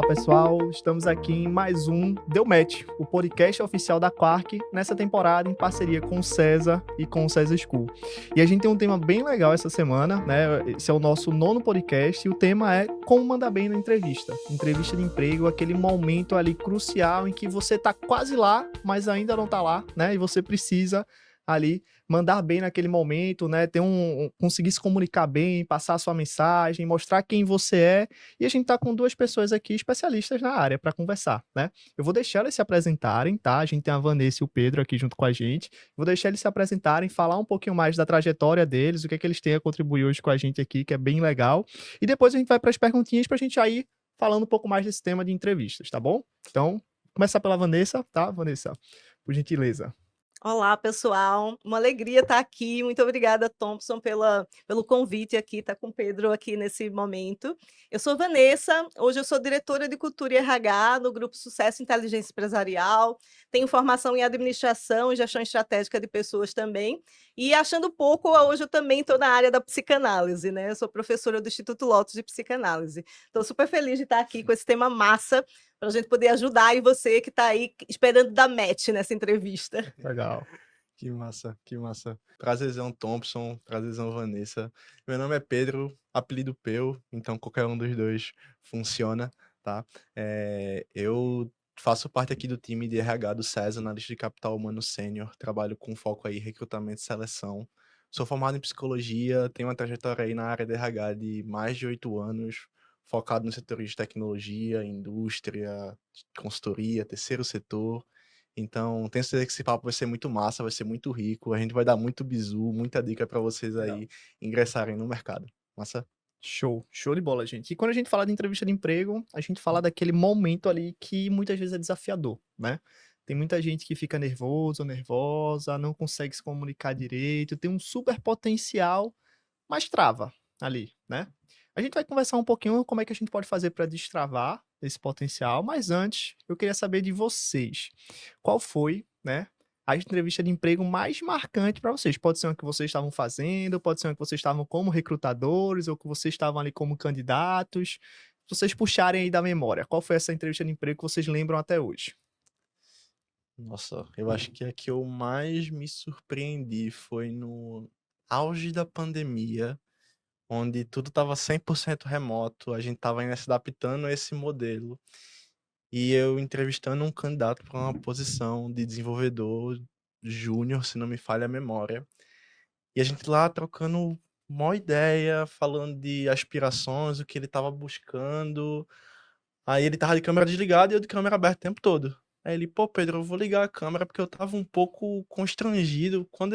pessoal, estamos aqui em mais um Deu Match, o podcast oficial da Quark, nessa temporada em parceria com o César e com o César School. E a gente tem um tema bem legal essa semana, né? Esse é o nosso 9º podcast e o tema é como mandar bem na entrevista. Entrevista de emprego, aquele momento ali crucial em que você tá quase lá, mas ainda não tá lá, né? E você precisa ali mandar bem naquele momento, né? Conseguir se comunicar bem, passar a sua mensagem, mostrar quem você é. E a gente tá com duas pessoas aqui especialistas na área para conversar, né? Eu vou deixar eles se apresentarem, tá? A gente tem a Vanessa e o Pedro aqui junto com a gente. Vou deixar eles se apresentarem, falar um pouquinho mais da trajetória deles, o que é que eles têm a contribuir hoje com a gente aqui, que é bem legal. E depois a gente vai para as perguntinhas pra gente aí falando um pouco mais desse tema de entrevistas, tá bom? Então, começar pela Vanessa, tá, Vanessa? Por gentileza. Olá, pessoal. Uma alegria estar aqui. Muito obrigada, Thompson, pelo convite aqui, estar com o Pedro aqui nesse momento. Eu sou Vanessa, hoje eu sou diretora de Cultura e RH no Grupo Sucesso Inteligência Empresarial, tenho formação em administração e gestão estratégica de pessoas também, e achando pouco, hoje eu também estou na área da psicanálise, né? Eu sou professora do Instituto Lotus de Psicanálise. Estou super feliz de estar aqui com esse tema massa, para a gente poder ajudar e você que está aí esperando dar match nessa entrevista. Legal. Que massa, que massa. Prazerzão, Thompson, prazerzão, Vanessa. Meu nome é Pedro, apelido Peu, então qualquer um dos dois funciona, tá? Eu faço parte aqui do time de RH do César, analista de capital humano sênior, trabalho com foco aí em recrutamento e seleção. Sou formado em psicologia, tenho uma trajetória aí na área de RH de mais de 8 anos, focado nos setores de tecnologia, indústria, consultoria, terceiro setor. Então, tenho certeza que esse papo vai ser muito massa, vai ser muito rico. A gente vai dar muito bizu, muita dica para vocês aí ingressarem no mercado. Massa? Show de bola, gente. E quando a gente fala de entrevista de emprego, a gente fala daquele momento ali que muitas vezes é desafiador, né? Tem muita gente que fica nervoso ou nervosa, não consegue se comunicar direito, tem um super potencial, mas trava ali, né? A gente vai conversar um pouquinho como é que a gente pode fazer para destravar esse potencial, mas antes eu queria saber de vocês. Qual foi, né, a entrevista de emprego mais marcante para vocês? Pode ser uma que vocês estavam fazendo, pode ser uma que vocês estavam como recrutadores ou que vocês estavam ali como candidatos. Se vocês puxarem aí da memória, qual foi essa entrevista de emprego que vocês lembram até hoje? Nossa, eu acho que a que eu mais me surpreendi foi no auge da pandemia, onde tudo estava 100% remoto, a gente estava ainda se adaptando a esse modelo. E eu entrevistando um candidato para uma posição de desenvolvedor júnior, se não me falha a memória. E a gente lá trocando uma ideia, falando de aspirações, o que ele estava buscando. Aí ele tava de câmera desligada e eu de câmera aberta o tempo todo. Aí ele, pô, Pedro, eu vou ligar a câmera porque eu tava um pouco constrangido. Quando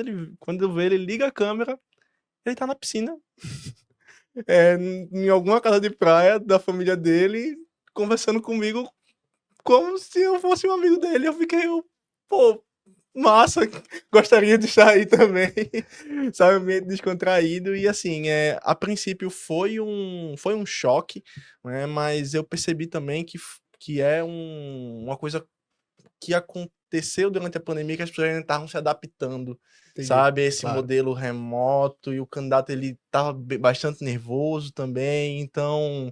eu ver ele liga a câmera, ele tá na piscina. Em alguma casa de praia da família dele, conversando comigo como se eu fosse um amigo dele. Eu fiquei, pô, massa, gostaria de estar aí também, sabe, meio descontraído. E assim, a princípio foi um choque, né, mas eu percebi também que é uma coisa que aconteceu durante a pandemia, que as pessoas ainda estavam se adaptando, Entendi, sabe, a esse claro. modelo remoto, e o candidato ele estava bastante nervoso também, então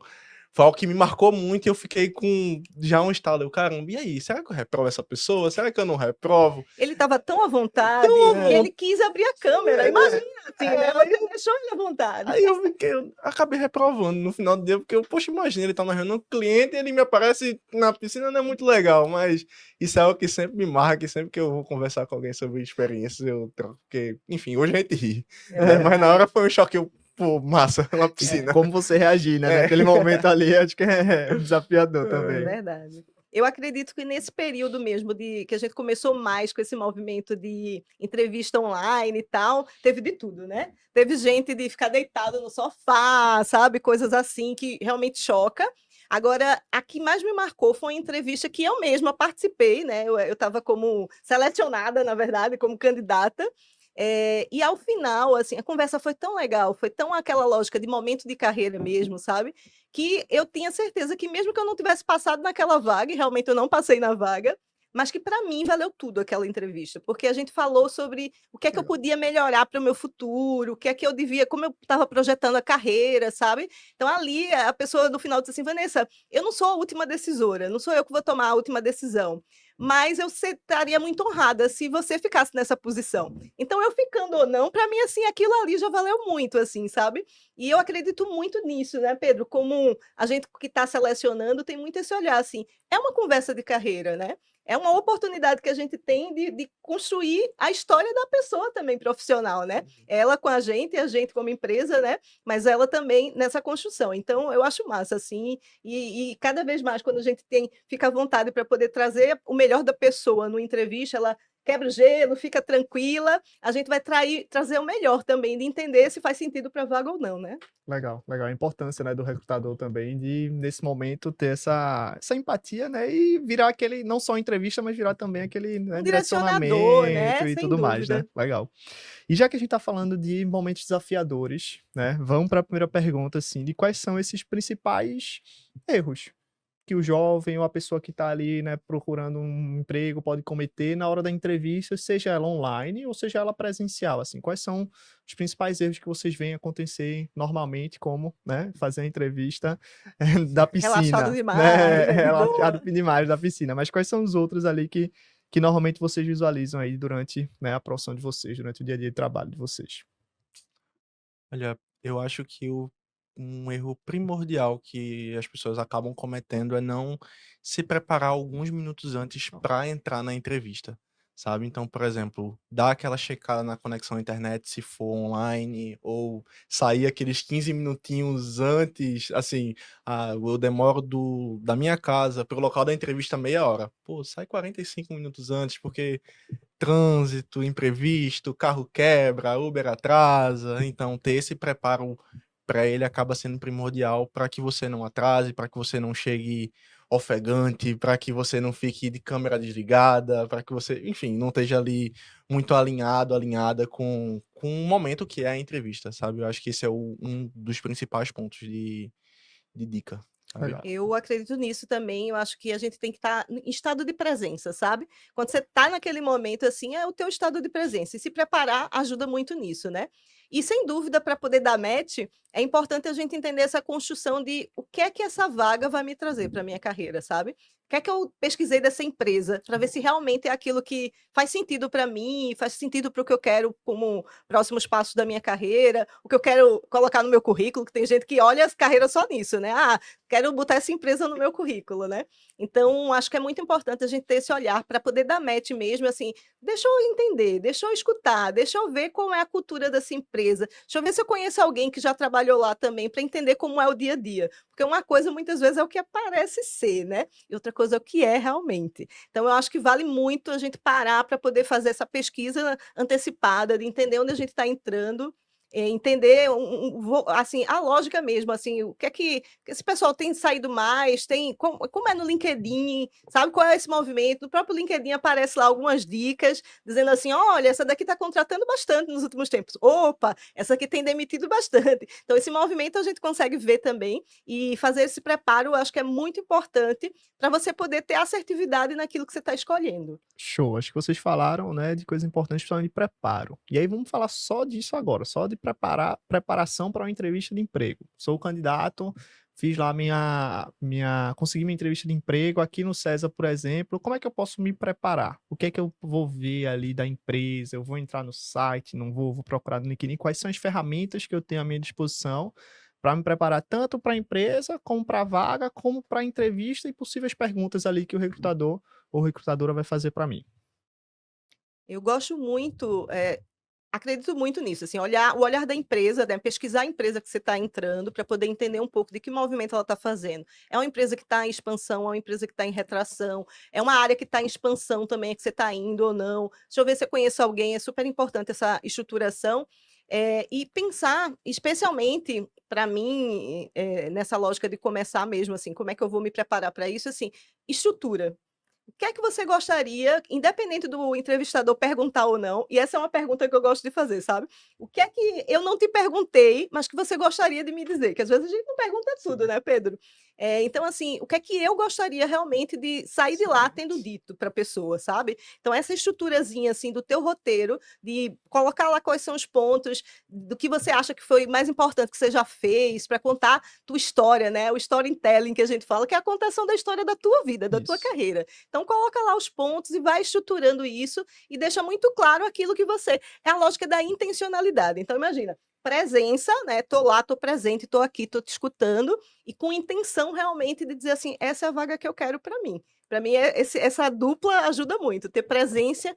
foi algo que me marcou muito e eu fiquei com já um estalo. Eu, caramba, e aí? Será que eu reprovo essa pessoa? Será que eu não reprovo? Ele estava tão à vontade que ele quis abrir a câmera. Imagina, assim, né? Ele deixou ele à vontade. Aí eu acabei reprovando no final do dia, porque eu, poxa, imagina, ele tá na reunião com o cliente e ele me aparece na piscina, não é muito legal, mas isso é algo que sempre me marca, que sempre que eu vou conversar com alguém sobre experiências, eu troco, porque, enfim, hoje a gente ri, né? Mas na hora foi um choque, pô, massa, na piscina. Como você reagir, né? Naquele momento ali, acho que é desafiador também. É verdade. Eu acredito que nesse período mesmo que a gente começou mais com esse movimento de entrevista online e tal, teve de tudo, né? Teve gente de ficar deitado no sofá, sabe? Coisas assim que realmente choca. Agora, a que mais me marcou foi uma entrevista que eu mesma participei, né? Eu estava como selecionada, na verdade, como candidata. E ao final, assim, a conversa foi tão legal, foi tão aquela lógica de momento de carreira mesmo, sabe? Que eu tinha certeza que mesmo que eu não tivesse passado naquela vaga, e realmente eu não passei na vaga, mas que para mim valeu tudo aquela entrevista, porque a gente falou sobre o que é que eu podia melhorar para o meu futuro, o que é que eu devia, como eu estava projetando a carreira, sabe? Então ali a pessoa no final disse assim, Vanessa, eu não sou a última decisora, não sou eu que vou tomar a última decisão, mas eu estaria muito honrada se você ficasse nessa posição. Então eu ficando ou não, para mim assim, aquilo ali já valeu muito, assim, sabe? E eu acredito muito nisso, né, Pedro? Como a gente que está selecionando tem muito esse olhar, assim, é uma conversa de carreira, né? É uma oportunidade que a gente tem de construir a história da pessoa também profissional, né? Ela com a gente como empresa, né? Mas ela também nessa construção. Então, eu acho massa, assim, e cada vez mais, quando a gente fica à vontade para poder trazer o melhor da pessoa no entrevista, ela quebra o gelo, fica tranquila, a gente vai trazer o melhor também, de entender se faz sentido para a vaga ou não, né? Legal, legal. A importância, né, do recrutador também de, nesse momento, ter essa empatia, né, e virar aquele, não só entrevista, mas virar também aquele, né, Um direcionador, direcionamento né? e Sem tudo mais, né? dúvida. Legal. E já que a gente tá falando de momentos desafiadores, né, vamos para a primeira pergunta, assim, de quais são esses principais erros que o jovem ou a pessoa que está ali, né, procurando um emprego pode cometer na hora da entrevista, seja ela online ou seja ela presencial, assim, quais são os principais erros que vocês veem acontecer normalmente, como, né, fazer a entrevista da Relaxado piscina, demais, né, né? De relaxado boa. demais da piscina, mas quais são os outros ali que normalmente vocês visualizam aí durante, né, a profissão de vocês, durante o dia a dia de trabalho de vocês? Olha, eu acho que um erro primordial que as pessoas acabam cometendo é não se preparar alguns minutos antes para entrar na entrevista, sabe? Então, por exemplo, dar aquela checada na conexão à internet se for online, ou sair aqueles 15 minutinhos antes, assim, eu demoro da minha casa para o local da entrevista meia hora. Pô, sai 45 minutos antes, porque trânsito, imprevisto, carro quebra, Uber atrasa, então ter esse preparo para ele acaba sendo primordial para que você não atrase, para que você não chegue ofegante, para que você não fique de câmera desligada, para que você, enfim, não esteja ali muito alinhado, alinhada com o momento que é a entrevista, sabe? Eu acho que esse é um dos principais pontos de dica, sabe? Legal. Eu acredito nisso também, eu acho que a gente tem que estar em estado de presença, sabe? Quando você está naquele momento, assim, é o teu estado de presença, e se preparar ajuda muito nisso, né? E sem dúvida, para poder dar match, é importante a gente entender essa construção de o que é que essa vaga vai me trazer para minha carreira, sabe? O que é que eu pesquisei dessa empresa, para ver se realmente é aquilo que faz sentido para mim, faz sentido para o que eu quero como próximos passos da minha carreira, o que eu quero colocar no meu currículo, que tem gente que olha as carreiras só nisso, né? Ah, quero botar essa empresa no meu currículo, né? Então, acho que é muito importante a gente ter esse olhar para poder dar match mesmo, assim, deixa eu entender, deixa eu escutar, deixa eu ver como é a cultura dessa empresa, deixa eu ver se eu conheço alguém que já trabalhou lá também, para entender como é o dia a dia. Porque uma coisa, muitas vezes, é o que parece ser, né? E outra coisa é o que é realmente. Então, eu acho que vale muito a gente parar para poder fazer essa pesquisa antecipada, de entender onde a gente está entrando, entender assim, a lógica mesmo, assim, o que é que esse pessoal tem saído mais, tem como é no LinkedIn, sabe qual é esse movimento? No próprio LinkedIn aparece lá algumas dicas, dizendo assim: olha, essa daqui está contratando bastante nos últimos tempos. Opa, essa aqui tem demitido bastante. Então, esse movimento a gente consegue ver também e fazer esse preparo, eu acho que é muito importante para você poder ter assertividade naquilo que você está escolhendo. Show, acho que vocês falaram, né, de coisa importante, principalmente de preparo. E aí vamos falar só disso agora, só de preparação para uma entrevista de emprego. Sou candidato, fiz lá consegui minha entrevista de emprego aqui no César, por exemplo. Como é que eu posso me preparar? O que é que eu vou ver ali da empresa? Eu vou entrar no site, não vou procurar no LinkedIn? Quais são as ferramentas que eu tenho à minha disposição para me preparar tanto para a empresa, como para a vaga, como para a entrevista e possíveis perguntas ali que o recrutador ou recrutadora vai fazer para mim? Eu gosto muito, acredito muito nisso, assim, olhar o olhar da empresa, né, pesquisar a empresa que você está entrando para poder entender um pouco de que movimento ela está fazendo. É uma empresa que está em expansão, é uma empresa que está em retração, é uma área que está em expansão também, que você está indo ou não. Deixa eu ver se eu conheço alguém, é super importante essa estruturação. E pensar, especialmente para mim, nessa lógica de começar mesmo, assim, como é que eu vou me preparar para isso, assim, estrutura. O que é que você gostaria, independente do entrevistador perguntar ou não, e essa é uma pergunta que eu gosto de fazer, sabe? O que é que eu não te perguntei, mas que você gostaria de me dizer? Que às vezes a gente não pergunta tudo, né, Pedro? Então, assim, o que é que eu gostaria realmente de sair de lá tendo dito para a pessoa, sabe? Então, essa estruturazinha, assim, do teu roteiro, de colocar lá quais são os pontos, do que você acha que foi mais importante que você já fez, para contar tua história, né? O storytelling que a gente fala, que é a contação da história da tua vida, da tua Isso. carreira. Então, coloca lá os pontos e vai estruturando isso e deixa muito claro aquilo que você. É a lógica da intencionalidade. Então, imagina. Presença, né? Tô lá, tô presente, tô aqui, tô te escutando e com intenção realmente de dizer assim, essa é a vaga que eu quero para mim. Para mim, essa dupla ajuda muito, ter presença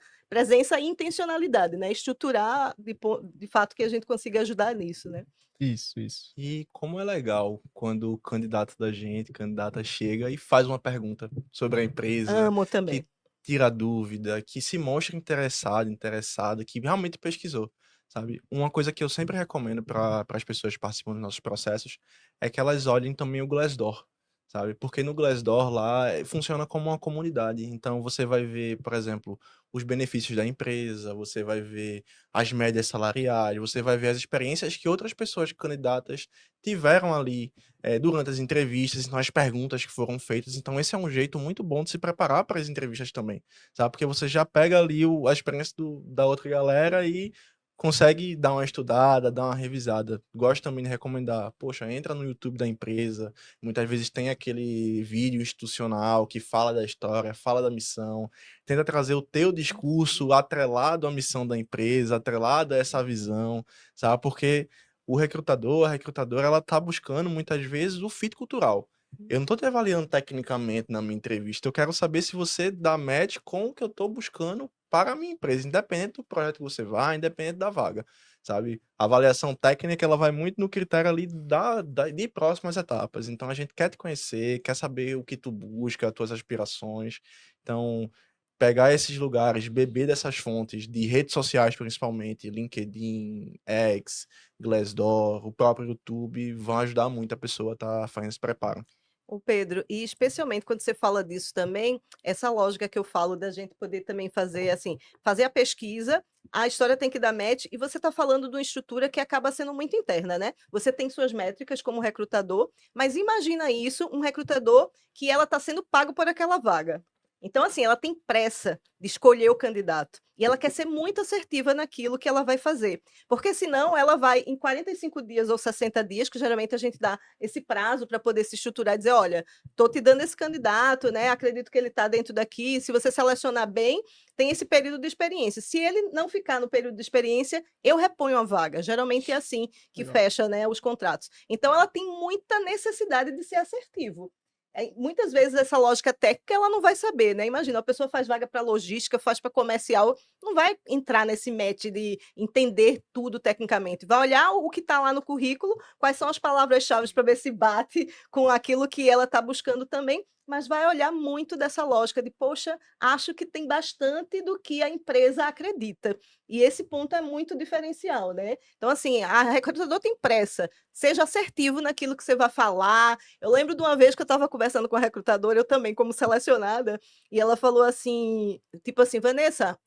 e intencionalidade, né? Estruturar de fato que a gente consiga ajudar nisso, né? Isso, isso. E como é legal quando o candidato da gente, candidata, chega e faz uma pergunta sobre a empresa, Amo também. que tira dúvida, que se mostra interessado, interessada, que realmente pesquisou, sabe? Uma coisa que eu sempre recomendo para as pessoas que participam dos nossos processos é que elas olhem também o Glassdoor, sabe? Porque no Glassdoor lá funciona como uma comunidade. Então você vai ver, por exemplo, os benefícios da empresa, você vai ver as médias salariais, você vai ver as experiências que outras pessoas candidatas tiveram ali durante as entrevistas, então as perguntas que foram feitas. Então esse é um jeito muito bom de se preparar para as entrevistas também, sabe? Porque você já pega ali a experiência da outra galera e consegue dar uma estudada, dar uma revisada. Gosto também de recomendar, poxa, entra no YouTube da empresa, muitas vezes tem aquele vídeo institucional que fala da história, fala da missão, tenta trazer o teu discurso atrelado à missão da empresa, atrelado a essa visão, sabe? Porque o recrutador, a recrutadora, ela tá buscando muitas vezes o fit cultural. Eu não tô te avaliando tecnicamente na minha entrevista, eu quero saber se você dá match com o que eu tô buscando para a minha empresa, independente do projeto que você vai, independente da vaga, sabe? A avaliação técnica, ela vai muito no critério ali de próximas etapas. Então, a gente quer te conhecer, quer saber o que tu busca, as tuas aspirações. Então, pegar esses lugares, beber dessas fontes de redes sociais, principalmente, LinkedIn, X, Glassdoor, o próprio YouTube, vão ajudar muito a pessoa a estar fazendo esse preparo. O Pedro, e especialmente quando você fala disso também, essa lógica que eu falo da gente poder também fazer assim, fazer a pesquisa, a história tem que dar match, e você está falando de uma estrutura que acaba sendo muito interna, né? Você tem suas métricas como recrutador, mas imagina isso, um recrutador que ela está sendo pago por aquela vaga. Então, assim, ela tem pressa de escolher o candidato. E ela quer ser muito assertiva naquilo que ela vai fazer. Porque senão ela vai, em 45 dias ou 60 dias, que geralmente a gente dá esse prazo para poder se estruturar e dizer, olha, estou te dando esse candidato, né? Acredito que ele está dentro daqui. Se você selecionar bem, tem esse período de experiência. Se ele não ficar no período de experiência, eu reponho a vaga. Geralmente é assim que Legal. fecha, né, os contratos. Então ela tem muita necessidade de ser assertivo. Muitas vezes essa lógica técnica ela não vai saber, né? Imagina, a pessoa faz vaga para logística, faz para comercial, não vai entrar nesse match de entender tudo tecnicamente. Vai olhar o que está lá no currículo, quais são as palavras-chave para ver se bate com aquilo que ela está buscando também, mas vai olhar muito dessa lógica de, poxa, acho que tem bastante do que a empresa acredita. E esse ponto é muito diferencial, né? Então, assim, a recrutador tem pressa, seja assertivo naquilo que você vai falar. Eu lembro de uma vez que eu estava conversando com a recrutadora, eu também como selecionada, e ela falou assim, tipo assim, Vanessa,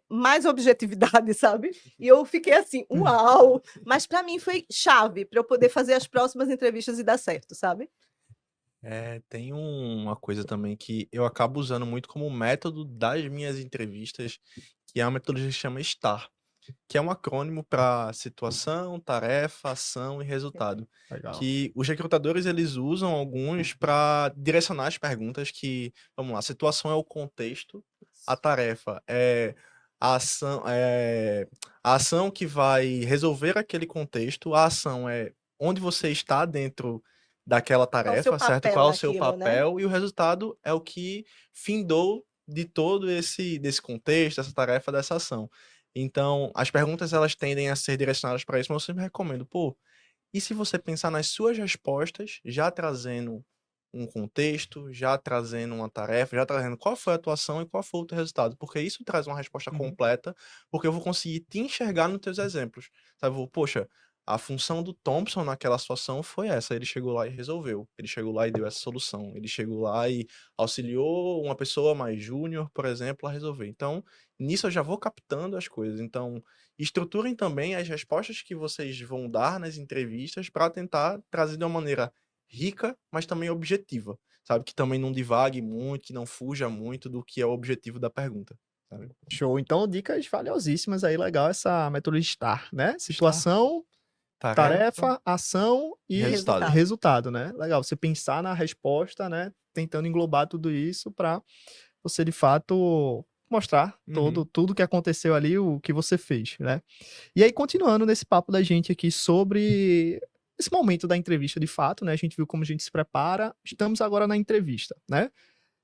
mais objetividade, sabe? E eu fiquei assim, uau! Mas para mim foi chave para eu poder fazer as próximas entrevistas e dar certo, sabe? Tem uma coisa também que eu acabo usando muito como método das minhas entrevistas, que é uma metodologia que chama STAR, que é um acrônimo para situação, tarefa, ação e resultado. Legal. Que os recrutadores eles usam alguns para direcionar as perguntas que, vamos lá, a situação é o contexto, a tarefa é a ação que vai resolver aquele contexto, a ação é onde você está dentro daquela Qual o seu tarefa, certo? papel Qual é o seu naquilo, né? papel, e o resultado é o que findou de todo desse contexto, dessa tarefa, dessa ação. Então, as perguntas elas tendem a ser direcionadas para isso, mas eu sempre recomendo, pô, e se você pensar nas suas respostas, já trazendo um contexto, já trazendo uma tarefa, já trazendo qual foi a tua ação e qual foi o teu resultado, porque isso traz uma resposta Uhum. completa, porque eu vou conseguir te enxergar nos teus exemplos, sabe? Eu vou, poxa, a função do Thompson naquela situação foi essa, ele chegou lá e resolveu, ele chegou lá e deu essa solução, ele chegou lá e auxiliou uma pessoa mais júnior, por exemplo, a resolver. Então, nisso eu já vou captando as coisas. Então, estruturem também as respostas que vocês vão dar nas entrevistas para tentar trazer de uma maneira rica, mas também objetiva, sabe? Que também não divague muito, que não fuja muito do que é o objetivo da pergunta, sabe? Show. Então, dicas valiosíssimas aí, legal essa metodologia STAR, né? Estar, Situação, tarefa tarefa, ação e e resultado. resultado, né? Legal, você pensar na resposta, né? Tentando englobar tudo isso para você, de fato, mostrar Uhum. tudo que aconteceu ali, o que você fez, né? E aí, continuando nesse papo da gente aqui sobre esse momento da entrevista, de fato, né? A gente viu como a gente se prepara, estamos agora na entrevista, né?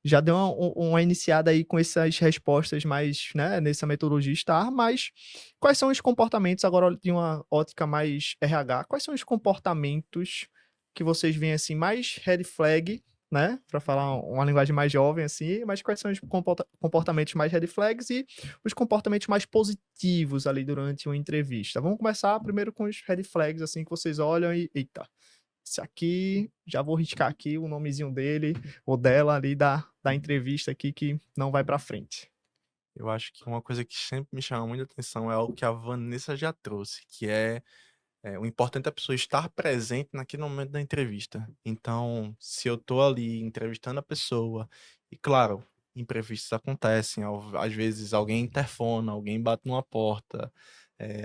Já deu uma iniciada aí com essas respostas mais, né, nessa metodologia STAR, mas quais são os comportamentos, agora de uma ótica mais RH, quais são os comportamentos que vocês veem assim mais red flag, né, para falar uma linguagem mais jovem assim, mas quais são os comportamentos mais red flags e os comportamentos mais positivos ali durante uma entrevista? Vamos começar primeiro com os red flags assim que vocês olham e eita, esse aqui, já vou riscar aqui o nomezinho dele ou dela ali da entrevista aqui que não vai para frente. Eu acho que uma coisa que sempre me chama muita atenção é algo que a Vanessa já trouxe, que é, o importante é a pessoa estar presente naquele momento da entrevista. Então, se eu tô ali entrevistando a pessoa, e claro, imprevistos acontecem, às vezes alguém interfona, alguém bate numa porta,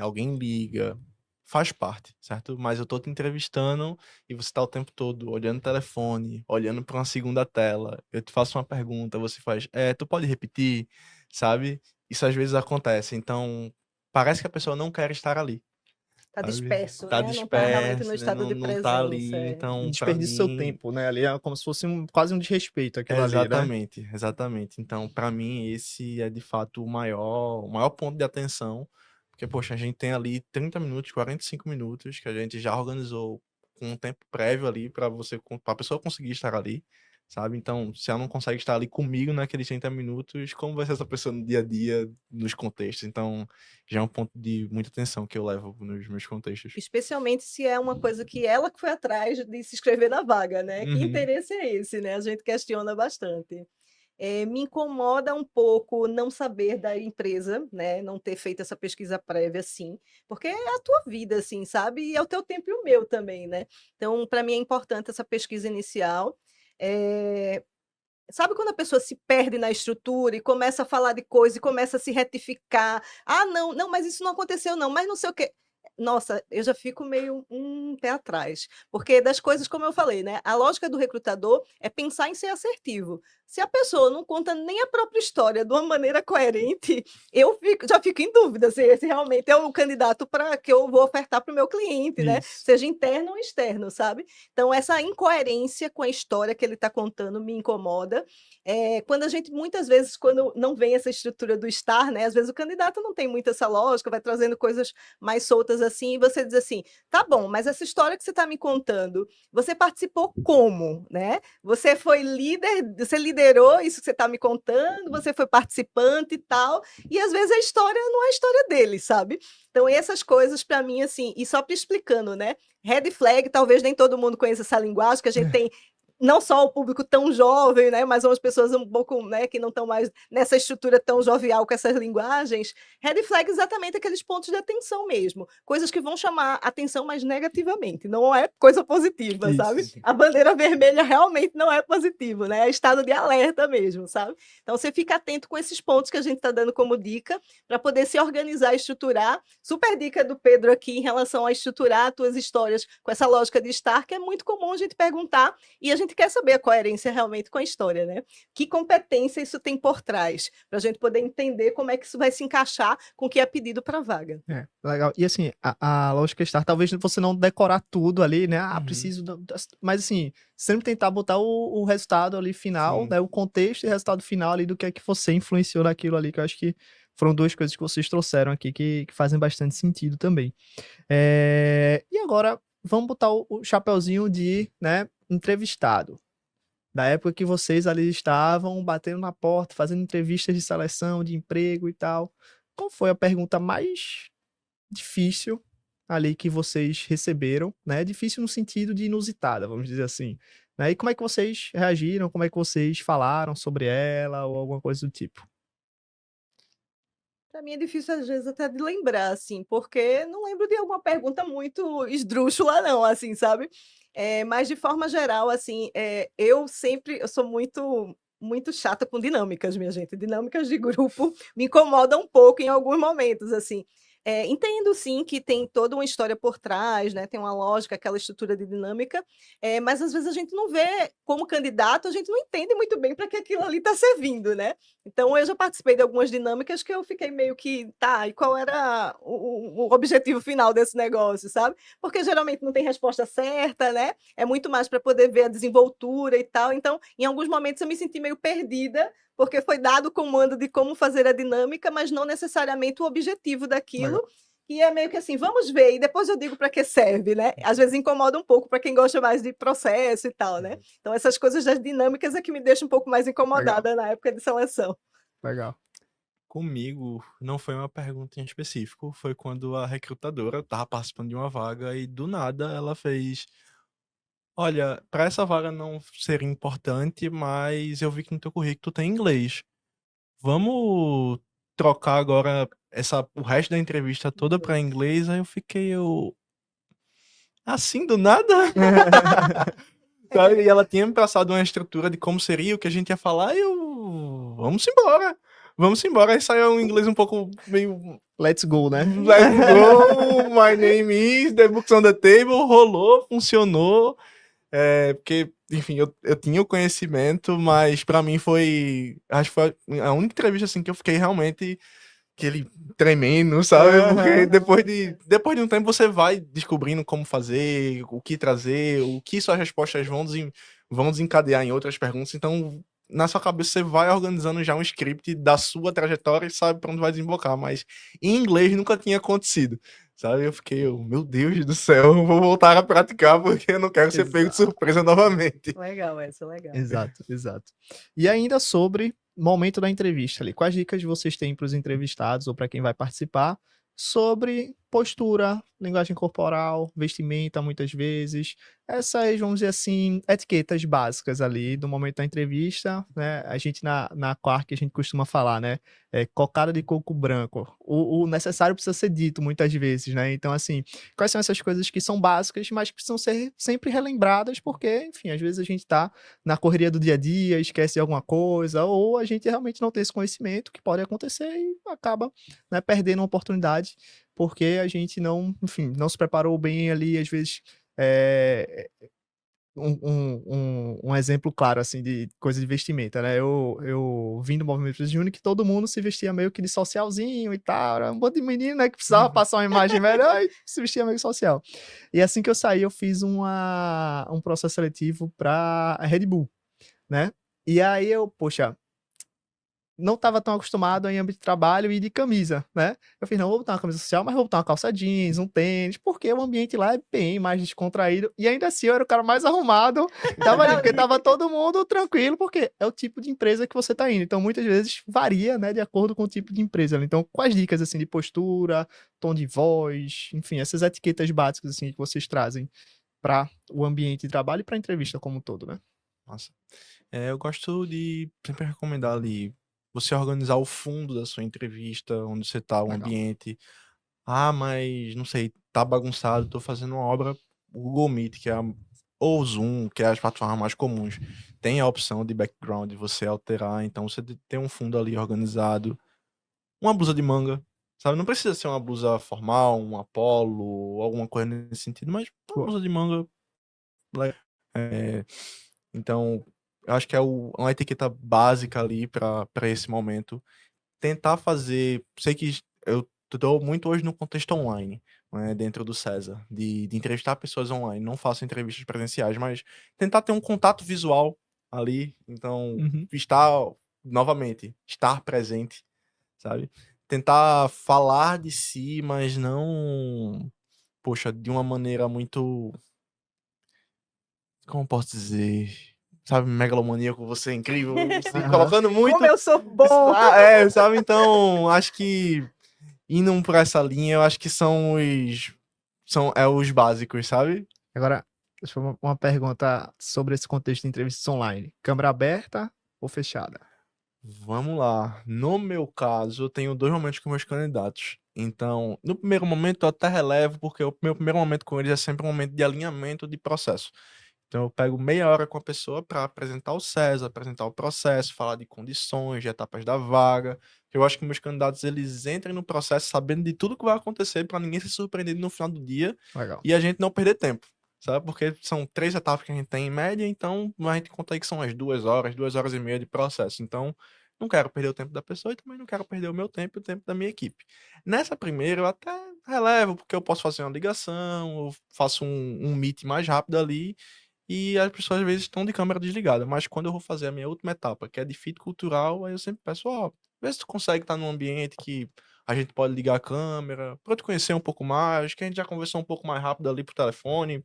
alguém liga, faz parte, certo? Mas eu tô te entrevistando e você tá o tempo todo olhando o telefone, olhando para uma segunda tela, eu te faço uma pergunta, você faz, tu pode repetir, sabe? Isso às vezes acontece, então parece que a pessoa não quer estar ali, Tá sabe? disperso, Tá né? Não tá realmente no dispersa, estado não, de não tá presença. ali, então para Desperdiça seu mim tempo, né? Ali é como se fosse quase um desrespeito aquilo ali, né? exatamente, exatamente. Então, para mim, esse é de fato o maior ponto de atenção, porque, poxa, a gente tem ali 30 minutos, 45 minutos, que a gente já organizou com um tempo prévio ali para a pessoa conseguir estar ali, sabe? Então, se ela não consegue estar ali comigo naqueles 30 minutos, como vai ser essa pessoa no dia a dia, nos contextos? Então, já é um ponto de muita atenção que eu levo nos meus contextos. Especialmente se é uma coisa que ela que foi atrás de se inscrever na vaga, né? Que Uhum. interesse é esse, né? A gente questiona bastante. Me incomoda um pouco não saber da empresa, né? Não ter feito essa pesquisa prévia, assim, porque é a tua vida, assim, sabe? E é o teu tempo e o meu também, né? Então, para mim é importante essa pesquisa inicial. Eh, Sabe quando a pessoa se perde na estrutura e começa a falar de coisa e começa a se retificar? "Ah, não, não, mas isso não aconteceu não, mas não sei o quê". Nossa, eu já fico meio, pé atrás, porque das coisas como eu falei, né, a lógica do recrutador é pensar em ser assertivo. Se a pessoa não conta nem a própria história de uma maneira coerente, eu já fico em dúvida se esse realmente é o candidato para que eu vou ofertar para o meu cliente, né, Isso. seja interno ou externo, sabe. Então essa incoerência com a história que ele está contando me incomoda. Quando a gente muitas vezes, quando não vem essa estrutura do estar, né, às vezes o candidato não tem muito essa lógica, vai trazendo coisas mais soltas assim, e você diz assim: "Tá bom, mas essa história que você está me contando, você participou como, né? Você foi líder, você liderou isso que você está me contando, você foi participante e tal", e às vezes a história não é a história dele, sabe. Então essas coisas para mim, assim, e só te explicando, né, red flag, talvez nem todo mundo conheça essa linguagem, que a gente tem não só o público tão jovem, né, mas umas pessoas um pouco, né, que não estão mais nessa estrutura tão jovial com essas linguagens. Red flag é exatamente aqueles pontos de atenção mesmo, coisas que vão chamar atenção, mas negativamente, não é coisa positiva, sabe. Isso. A bandeira vermelha realmente não é positivo, né, é estado de alerta mesmo, sabe. Então você fica atento com esses pontos que a gente está dando como dica, para poder se organizar e estruturar. Super dica do Pedro aqui em relação a estruturar as tuas histórias com essa lógica de estar, que é muito comum a gente perguntar, e a gente quer saber a coerência realmente com a história, né. Que competência isso tem por trás, para a gente poder entender como é que isso vai se encaixar com o que é pedido para a vaga. É, legal. E assim, a lógica STAR, talvez você não decorar tudo ali, né? Ah, Uhum. preciso mas assim, sempre tentar botar o resultado ali final, Sim. né? O contexto e o resultado final ali do que é que você influenciou naquilo ali, que eu acho que foram duas coisas que vocês trouxeram aqui que fazem bastante sentido também. E agora, vamos botar o chapeuzinho de, né, entrevistado. Da época que vocês ali estavam batendo na porta, fazendo entrevistas de seleção, de emprego e tal. Qual foi a pergunta mais difícil ali que vocês receberam, né? Difícil no sentido de inusitada, vamos dizer assim, né? E como é que vocês reagiram? Como é que vocês falaram sobre ela ou alguma coisa do tipo? Para mim é difícil às vezes até de lembrar, assim, porque não lembro de alguma pergunta muito esdrúxula não, assim, sabe. Mas de forma geral, assim, eu sou muito chata com dinâmicas, minha gente. Dinâmicas de grupo me incomodam um pouco em alguns momentos, assim. Entendo sim que tem toda uma história por trás, né? Tem uma lógica, aquela estrutura de dinâmica, mas às vezes a gente não vê, como candidato, a gente não entende muito bem para que aquilo ali está servindo, né? Então eu já participei de algumas dinâmicas que eu fiquei meio que, tá, e qual era o objetivo final desse negócio, sabe? Porque geralmente não tem resposta certa, né? É muito mais para poder ver a desenvoltura e tal. Então, em alguns momentos eu me senti meio perdida, porque foi dado o comando de como fazer a dinâmica, mas não necessariamente o objetivo daquilo. Legal. E é meio que assim, vamos ver, e depois eu digo para que serve, né? Às vezes incomoda um pouco para quem gosta mais de processo e tal, né? Então, essas coisas das dinâmicas é que me deixam um pouco mais Legal. incomodada na época de seleção. Legal. Comigo, não foi uma pergunta em específico, foi quando a recrutadora estava participando de uma vaga e do nada ela fez: Olha, para essa vaga não seria importante, mas eu vi que no teu currículo tu tem inglês. Vamos trocar agora o resto da entrevista toda para inglês? Aí eu fiquei, assim do nada? Sabe? E ela tinha me passado uma estrutura de como seria, o que a gente ia falar, e eu. Vamos embora! Vamos embora. Aí saiu um inglês um pouco meio. Let's go, né? Let's go, my name is, the books on the table, rolou, funcionou. Porque, enfim, eu tinha o conhecimento, mas pra mim foi. Acho que foi a única entrevista assim que eu fiquei realmente aquele tremendo, sabe? Porque depois de um tempo você vai descobrindo como fazer, o que trazer, o que suas respostas vão desencadear em outras perguntas. Então, na sua cabeça você vai organizando já um script da sua trajetória e sabe pra onde vai desembocar. Mas em inglês nunca tinha acontecido, sabe? Eu fiquei, meu Deus do céu, eu vou voltar a praticar porque eu não quero ser pego de surpresa novamente. Legal essa, legal. Exato, exato. E ainda sobre momento da entrevista ali, quais dicas vocês têm para os entrevistados ou para quem vai participar sobre postura, linguagem corporal, vestimenta, muitas vezes, essas, vamos dizer assim, etiquetas básicas ali do momento da entrevista, né? A gente na Quark, a gente costuma falar, né? Cocada de coco branco. O necessário precisa ser dito muitas vezes, né? Então, assim, quais são essas coisas que são básicas, mas que precisam ser sempre relembradas, porque, enfim, às vezes a gente tá na correria do dia a dia, esquece de alguma coisa, ou a gente realmente não tem esse conhecimento, que pode acontecer e acaba, né, perdendo uma oportunidade, porque a gente não, enfim, não se preparou bem ali, às vezes, um exemplo claro, assim, de coisa de vestimenta, né? Eu vim do movimento júnior que todo mundo se vestia meio que de socialzinho e tal, era um monte de menino, né, que precisava passar uma imagem melhor e se vestia meio social. E assim que eu saí, eu fiz um processo seletivo pra Red Bull, né? E aí eu, poxa, não estava tão acostumado em âmbito de trabalho e de camisa, né? Eu falei, não, vou botar uma camisa social, mas vou botar uma calça jeans, um tênis, porque o ambiente lá é bem mais descontraído. E ainda assim, eu era o cara mais arrumado, tava ali, porque tava todo mundo tranquilo, porque é o tipo de empresa que você tá indo. Então, muitas vezes, varia, né, de acordo com o tipo de empresa. Então, quais dicas, assim, de postura, tom de voz, enfim, essas etiquetas básicas, assim, que vocês trazem para o ambiente de trabalho e para a entrevista como um todo, né? Nossa. Eu gosto de sempre recomendar ali você organizar o fundo da sua entrevista, onde você tá, o Legal. ambiente. Ah, mas não sei, tá bagunçado, tô fazendo uma obra, o Google Meet, ou o Zoom, que é as plataformas mais comuns, tem a opção de background de você alterar, então você tem um fundo ali organizado, uma blusa de manga, sabe? Não precisa ser uma blusa formal, um polo, alguma coisa nesse sentido, mas uma Boa. blusa de manga. Então, eu acho que é uma etiqueta básica ali para esse momento. Tentar fazer. Sei que eu estou muito hoje no contexto online, né, dentro do César, de entrevistar pessoas online. Não faço entrevistas presenciais, mas tentar ter um contato visual ali. Então, Uhum. novamente, estar presente, sabe? Tentar falar de si, mas não. Poxa, de uma maneira muito. Como posso dizer? Sabe, megalomaníaco, você é incrível, você Aham. colocando muito. Como eu sou bom! Sabe? Então, acho que indo por essa linha, eu acho que são os básicos, sabe? Agora, deixa eu uma pergunta sobre esse contexto de entrevistas online. Câmera aberta ou fechada? Vamos lá. No meu caso, eu tenho 2 momentos com meus candidatos. Então, no primeiro momento eu até relevo, porque o meu primeiro momento com eles é sempre um momento de alinhamento de processo. Então eu pego meia hora com a pessoa para apresentar o César, apresentar o processo, falar de condições, de etapas da vaga. Eu acho que meus candidatos eles entrem no processo sabendo de tudo que vai acontecer para ninguém se surpreender no final do dia Legal. e a gente não perder tempo, sabe? Porque são 3 etapas que a gente tem em média, então a gente conta aí que são as 2 horas e meia de processo. Então não quero perder o tempo da pessoa e também não quero perder o meu tempo e o tempo da minha equipe. Nessa primeira eu até relevo, porque eu posso fazer uma ligação, eu faço um meet mais rápido ali e as pessoas às vezes estão de câmera desligada, mas quando eu vou fazer a minha última etapa, que é de fit cultural, aí eu sempre peço, ó, vê se tu consegue estar num ambiente que a gente pode ligar a câmera, pra eu te conhecer um pouco mais, que a gente já conversou um pouco mais rápido ali por telefone,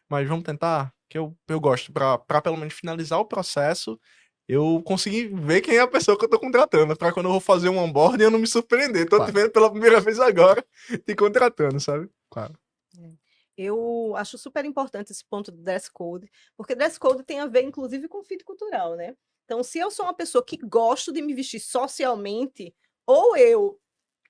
mas vamos tentar, que eu gosto, pra pelo menos finalizar o processo, eu conseguir ver quem é a pessoa que eu tô contratando, pra quando eu vou fazer um onboarding eu não me surpreender, tô te Claro. vendo pela primeira vez agora, te contratando, sabe? Claro. Eu acho super importante esse ponto do dress code, porque dress code tem a ver, inclusive, com fit cultural, né? Então, se eu sou uma pessoa que gosto de me vestir socialmente, ou eu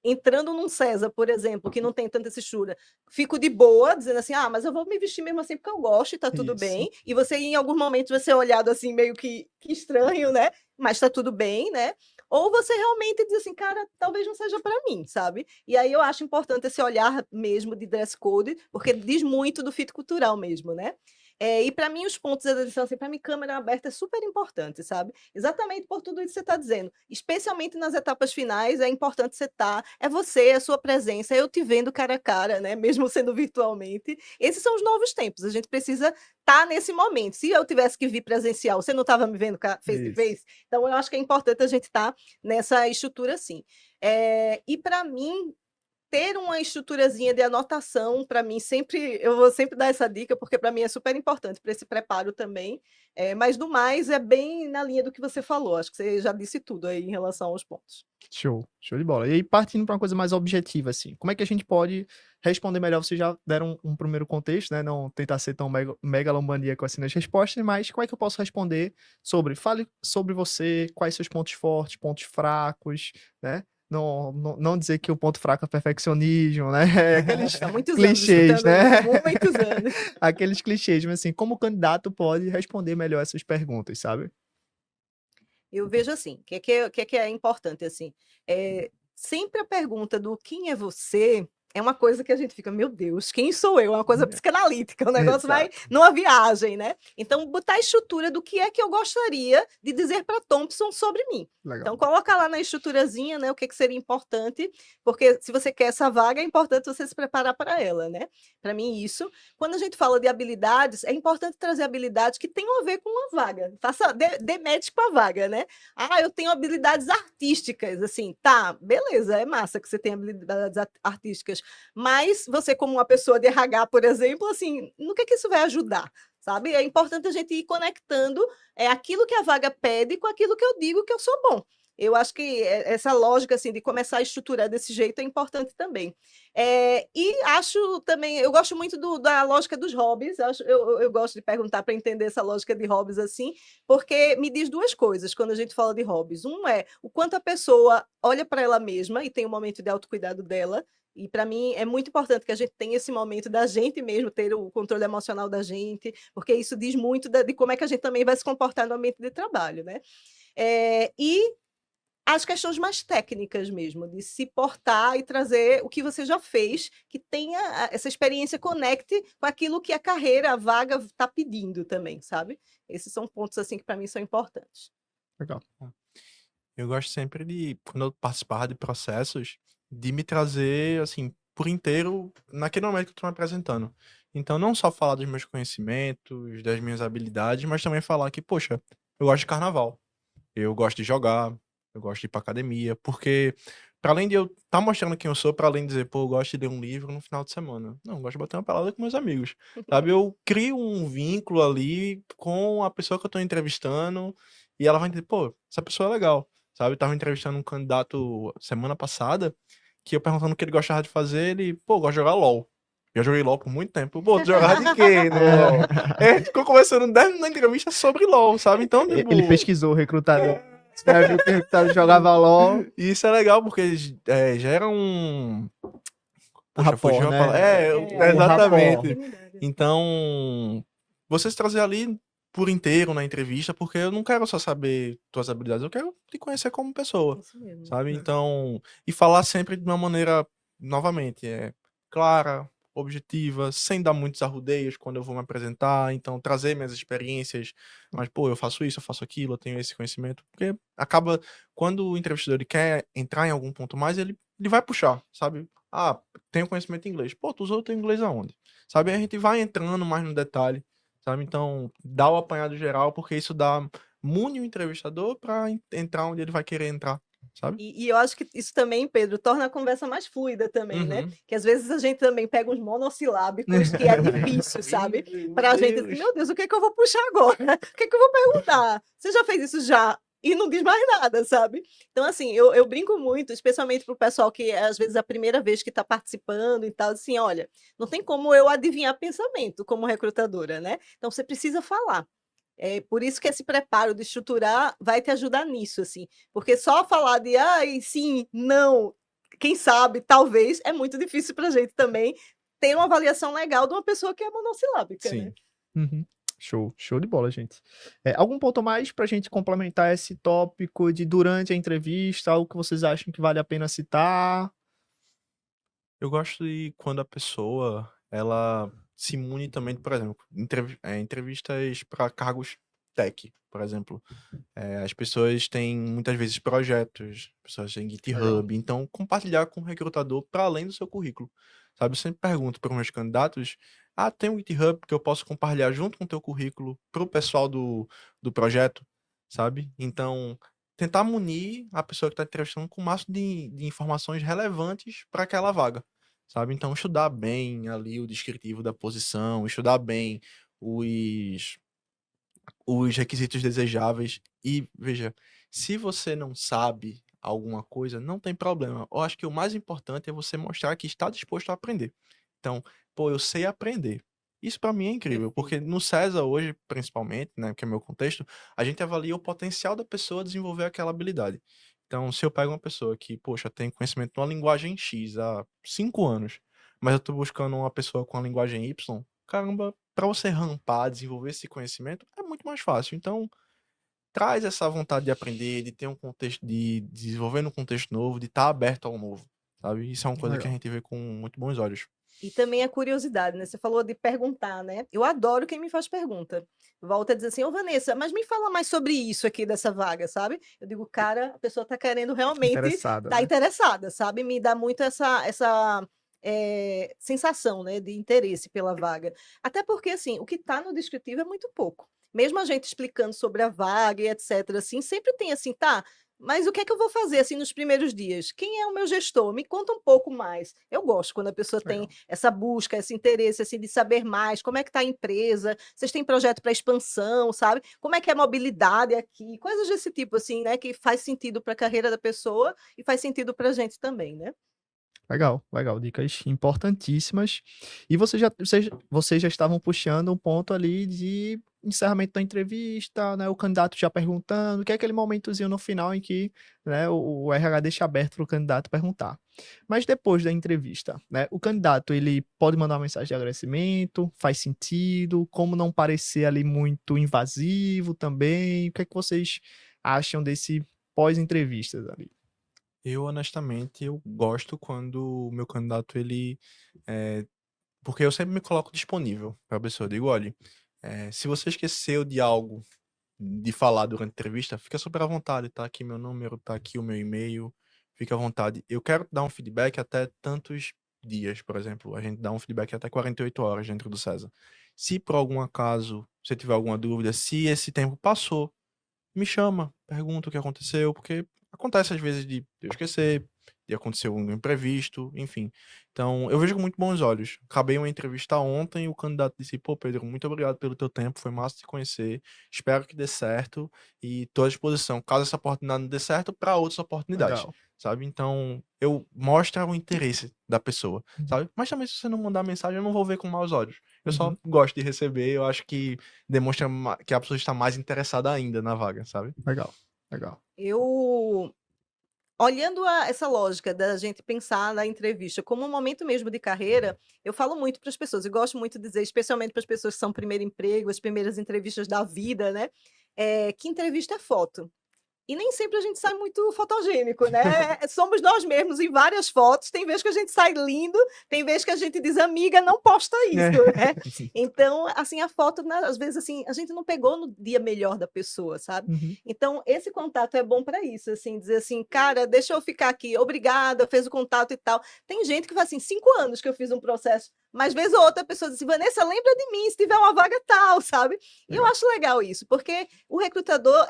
entrando num César, por exemplo, que não tem tanta textura, fico de boa, dizendo assim, mas eu vou me vestir mesmo assim porque eu gosto e tá tudo Isso. bem. E você, em alguns momentos, vai ser olhado assim, meio que estranho, né? Mas tá tudo bem, né? Ou você realmente diz assim, cara, talvez não seja para mim, sabe? E aí eu acho importante esse olhar mesmo de dress code, porque diz muito do fit cultural mesmo, né? E para mim, os pontos da edição, assim, para mim, câmera aberta é super importante, sabe? Exatamente por tudo isso que você está dizendo. Especialmente nas etapas finais, é importante você estar. É você, a sua presença, eu te vendo cara a cara, né? Mesmo sendo virtualmente. Esses são os novos tempos. A gente precisa estar nesse momento. Se eu tivesse que vir presencial, você não estava me vendo face to Isso. face? Então, eu acho que é importante a gente estar nessa estrutura assim. E para mim, ter uma estruturazinha de anotação, para mim, sempre, eu vou sempre dar essa dica, porque para mim é super importante para esse preparo também. Mas do mais, é bem na linha do que você falou. Acho que você já disse tudo aí em relação aos pontos. Show de bola. E aí, partindo para uma coisa mais objetiva, assim, como é que a gente pode responder melhor? Vocês já deram um primeiro contexto, né? Não tentar ser tão megalomaníaco assim nas respostas, mas como é que eu posso responder fale sobre você, quais seus pontos fortes, pontos fracos, né? Não dizer que o ponto fraco é perfeccionismo, né? Aqueles Há muitos anos clichês, escutando né? isso, muitos anos. Aqueles clichês, mas assim, como o candidato pode responder melhor essas perguntas, sabe? Eu vejo assim, o que é importante, assim, sempre a pergunta do quem é você é uma coisa que a gente fica, meu Deus, quem sou eu? É uma coisa psicanalítica, o negócio vai Exato. numa viagem, né? Então, botar a estrutura do que é que eu gostaria de dizer para Thompson sobre mim. Legal. Então, coloca lá na estruturazinha, né, o que seria importante, porque se você quer essa vaga, é importante você se preparar para ela, né? Para mim, isso. Quando a gente fala de habilidades, é importante trazer habilidades que tenham a ver com a vaga. Dê match com a vaga, né? Eu tenho habilidades artísticas, assim, tá, beleza, é massa que você tem habilidades artísticas, mas você, como uma pessoa de RH, por exemplo, assim, no que isso vai ajudar? Sabe? É importante a gente ir conectando aquilo que a vaga pede com aquilo que eu digo que eu sou bom. Eu acho que essa lógica assim, de começar a estruturar desse jeito é importante também. E acho também, eu gosto muito da lógica dos hobbies, eu gosto de perguntar para entender essa lógica de hobbies assim, porque me diz duas coisas quando a gente fala de hobbies. Um é o quanto a pessoa olha para ela mesma e tem um momento de autocuidado dela, e para mim é muito importante que a gente tenha esse momento da gente mesmo, ter o controle emocional da gente, porque isso diz muito de como é que a gente também vai se comportar no ambiente de trabalho, né? E as questões mais técnicas mesmo, de se portar e trazer o que você já fez, que tenha essa experiência conecte com aquilo que a carreira, a vaga está pedindo também, sabe? Esses são pontos assim que para mim são importantes. Legal. Eu gosto sempre de, quando eu participar de processos, de me trazer, assim, por inteiro, naquele momento que eu tô me apresentando. Então, não só falar dos meus conhecimentos, das minhas habilidades, mas também falar que, poxa, eu gosto de carnaval, eu gosto de jogar, eu gosto de ir pra academia, porque, para além de eu estar mostrando quem eu sou, para além de dizer, pô, eu gosto de ler um livro no final de semana. Não, eu gosto de bater uma palavra com meus amigos, sabe? Eu crio um vínculo ali com a pessoa que eu tô entrevistando e ela vai entender, pô, essa pessoa é legal. Sabe, eu tava entrevistando um candidato semana passada, que eu perguntando o que ele gostava de fazer, ele, pô, gosta de jogar LOL. Já joguei LOL por muito tempo. Pô, tu jogava de quê no LOL? A gente ficou conversando 10 minutos na entrevista sobre LOL, sabe? Então, Ele tipo, pesquisou o recrutador. Você viu que tá, jogava LOL, E isso é legal porque gera um. Poxa, rapport, fugiu a né? palavra. Um rapport. Exatamente. Então, você se trazer ali por inteiro na entrevista, porque eu não quero só saber tuas habilidades, eu quero te conhecer como pessoa, Isso mesmo. sabe? Então, e falar sempre de uma maneira, novamente, clara, objetiva, sem dar muitos arrudeios quando eu vou me apresentar, então trazer minhas experiências, mas, pô, eu faço isso, eu faço aquilo, eu tenho esse conhecimento, porque acaba, quando o entrevistador ele quer entrar em algum ponto mais, ele vai puxar, sabe? Ah, tenho conhecimento em inglês. Pô, tu usou o teu inglês aonde? Sabe? A gente vai entrando mais no detalhe, sabe? Então, dá o apanhado geral, porque isso mune o entrevistador para entrar onde ele vai querer entrar, sabe? E eu acho que isso também, Pedro, torna a conversa mais fluida também, né? Uhum. Que às vezes a gente também pega uns monossilábicos que é difícil, sabe? Pra gente, assim, meu Deus, o que é que eu vou puxar agora? O que é que eu vou perguntar? Você já fez isso já? E não diz mais nada, sabe? Então, assim, eu brinco muito, especialmente pro pessoal que às vezes é a primeira vez que tá participando e tal, assim, olha, não tem como eu adivinhar pensamento como recrutadora, né? Então, você precisa falar. É por isso que esse preparo de estruturar vai te ajudar nisso, assim, porque só falar de ai, sim, não, quem sabe, talvez, é muito difícil para a gente também ter uma avaliação legal de uma pessoa que é monossilábica, né? Sim. Uhum. Show de bola, gente. Algum ponto mais pra gente complementar esse tópico de durante a entrevista, algo que vocês acham que vale a pena citar? Eu gosto de quando a pessoa, ela se mune também, por exemplo, entrevistas para cargos tech, por exemplo. As pessoas têm muitas vezes projetos, pessoas têm Legal. GitHub, então compartilhar com o recrutador para além do seu currículo. Sabe, eu sempre pergunto para os meus candidatos, tem um GitHub que eu posso compartilhar junto com o teu currículo para o pessoal do projeto, sabe? Então, tentar munir a pessoa que está entrevistando com o máximo de informações relevantes para aquela vaga, sabe? Então, estudar bem ali o descritivo da posição, estudar bem os os requisitos desejáveis. E veja, se você não sabe alguma coisa, não tem problema. Eu acho que o mais importante é você mostrar que está disposto a aprender. Então, pô, eu sei aprender. Isso para mim é incrível, porque Perfeito. no CESA hoje, principalmente, né, que é meu contexto, a gente avalia o potencial da pessoa a desenvolver aquela habilidade. Então, se eu pego uma pessoa que, poxa, tem conhecimento de uma linguagem X há 5 anos, mas eu estou buscando uma pessoa com a linguagem Y, caramba, para você rampar, desenvolver esse conhecimento, é muito mais fácil. Então, traz essa vontade de aprender, de ter um contexto, de desenvolver num contexto novo, de estar aberto ao novo, sabe? Isso é uma coisa que a Legal. gente vê com muito bons olhos. E também a curiosidade, né? Você falou de perguntar, né? Eu adoro quem me faz pergunta. Volta a dizer assim, ô Vanessa, mas me fala mais sobre isso aqui dessa vaga, sabe? Eu digo, cara, a pessoa está querendo realmente, Interessada, tá né? interessada, sabe? Me dá muito essa sensação, né, de interesse pela vaga. Até porque, assim, o que está no descritivo é muito pouco. Mesmo a gente explicando sobre a vaga e etc, assim, sempre tem assim, tá, mas o que é que eu vou fazer, assim, nos primeiros dias? Quem é o meu gestor? Me conta um pouco mais. Eu gosto quando a pessoa tem Legal. essa busca, esse interesse, assim, de saber mais, como é que está a empresa, vocês têm projeto para expansão, sabe? Como é que é a mobilidade aqui? Coisas desse tipo, assim, né, que faz sentido para a carreira da pessoa e faz sentido para a gente também, né? Legal. Dicas importantíssimas. E vocês já estavam puxando um ponto ali de encerramento da entrevista, né? O candidato já perguntando, que é aquele momentozinho no final em que, né, o RH deixa aberto para o candidato perguntar. Mas depois da entrevista, né? O candidato ele pode mandar uma mensagem de agradecimento, faz sentido, como não parecer ali muito invasivo também. O que é que vocês acham desse pós-entrevistas ali? Eu, honestamente, eu gosto quando o meu candidato, eh, porque eu sempre me coloco disponível para a pessoa. Eu digo, olha, se você esqueceu de algo de falar durante a entrevista, fica super à vontade, tá aqui meu número, tá aqui o meu e-mail, fica à vontade. Eu quero dar um feedback até tantos dias, por exemplo, a gente dá um feedback até 48 horas dentro do CESA. Se por algum acaso você tiver alguma dúvida, se esse tempo passou, me chama, pergunta o que aconteceu, porque acontece às vezes de eu esquecer, de acontecer um imprevisto, enfim. Então, eu vejo com muito bons olhos. Acabei uma entrevista ontem e o candidato disse: pô, Pedro, muito obrigado pelo teu tempo, foi massa te conhecer, espero que dê certo e tô à disposição, caso essa oportunidade não dê certo, para outras oportunidades, Legal. sabe? Então, eu mostro o interesse da pessoa, sabe? Mas também se você não mandar mensagem, eu não vou ver com maus olhos. Eu só Uhum. gosto de receber, eu acho que demonstra que a pessoa está mais interessada ainda na vaga, sabe? Legal. Eu olhando essa lógica da gente pensar na entrevista como um momento mesmo de carreira, eu falo muito para as pessoas, e gosto muito de dizer, especialmente para as pessoas que são primeiro emprego, as primeiras entrevistas da vida, né, que entrevista é foto. E nem sempre a gente sai muito fotogênico, né? Somos nós mesmos em várias fotos. Tem vezes que a gente sai lindo, tem vezes que a gente diz, amiga, não posta isso, né? Então, assim, a foto, né, às vezes, assim, a gente não pegou no dia melhor da pessoa, sabe? Uhum. Então, esse contato é bom para isso, assim, dizer assim, cara, deixa eu ficar aqui, obrigada, fez o contato e tal. Tem gente que faz assim, 5 anos que eu fiz um processo, mas vez ou outra a pessoa diz assim, Vanessa, lembra de mim se tiver uma vaga tal, sabe? E eu Legal. acho legal isso, porque o recrutador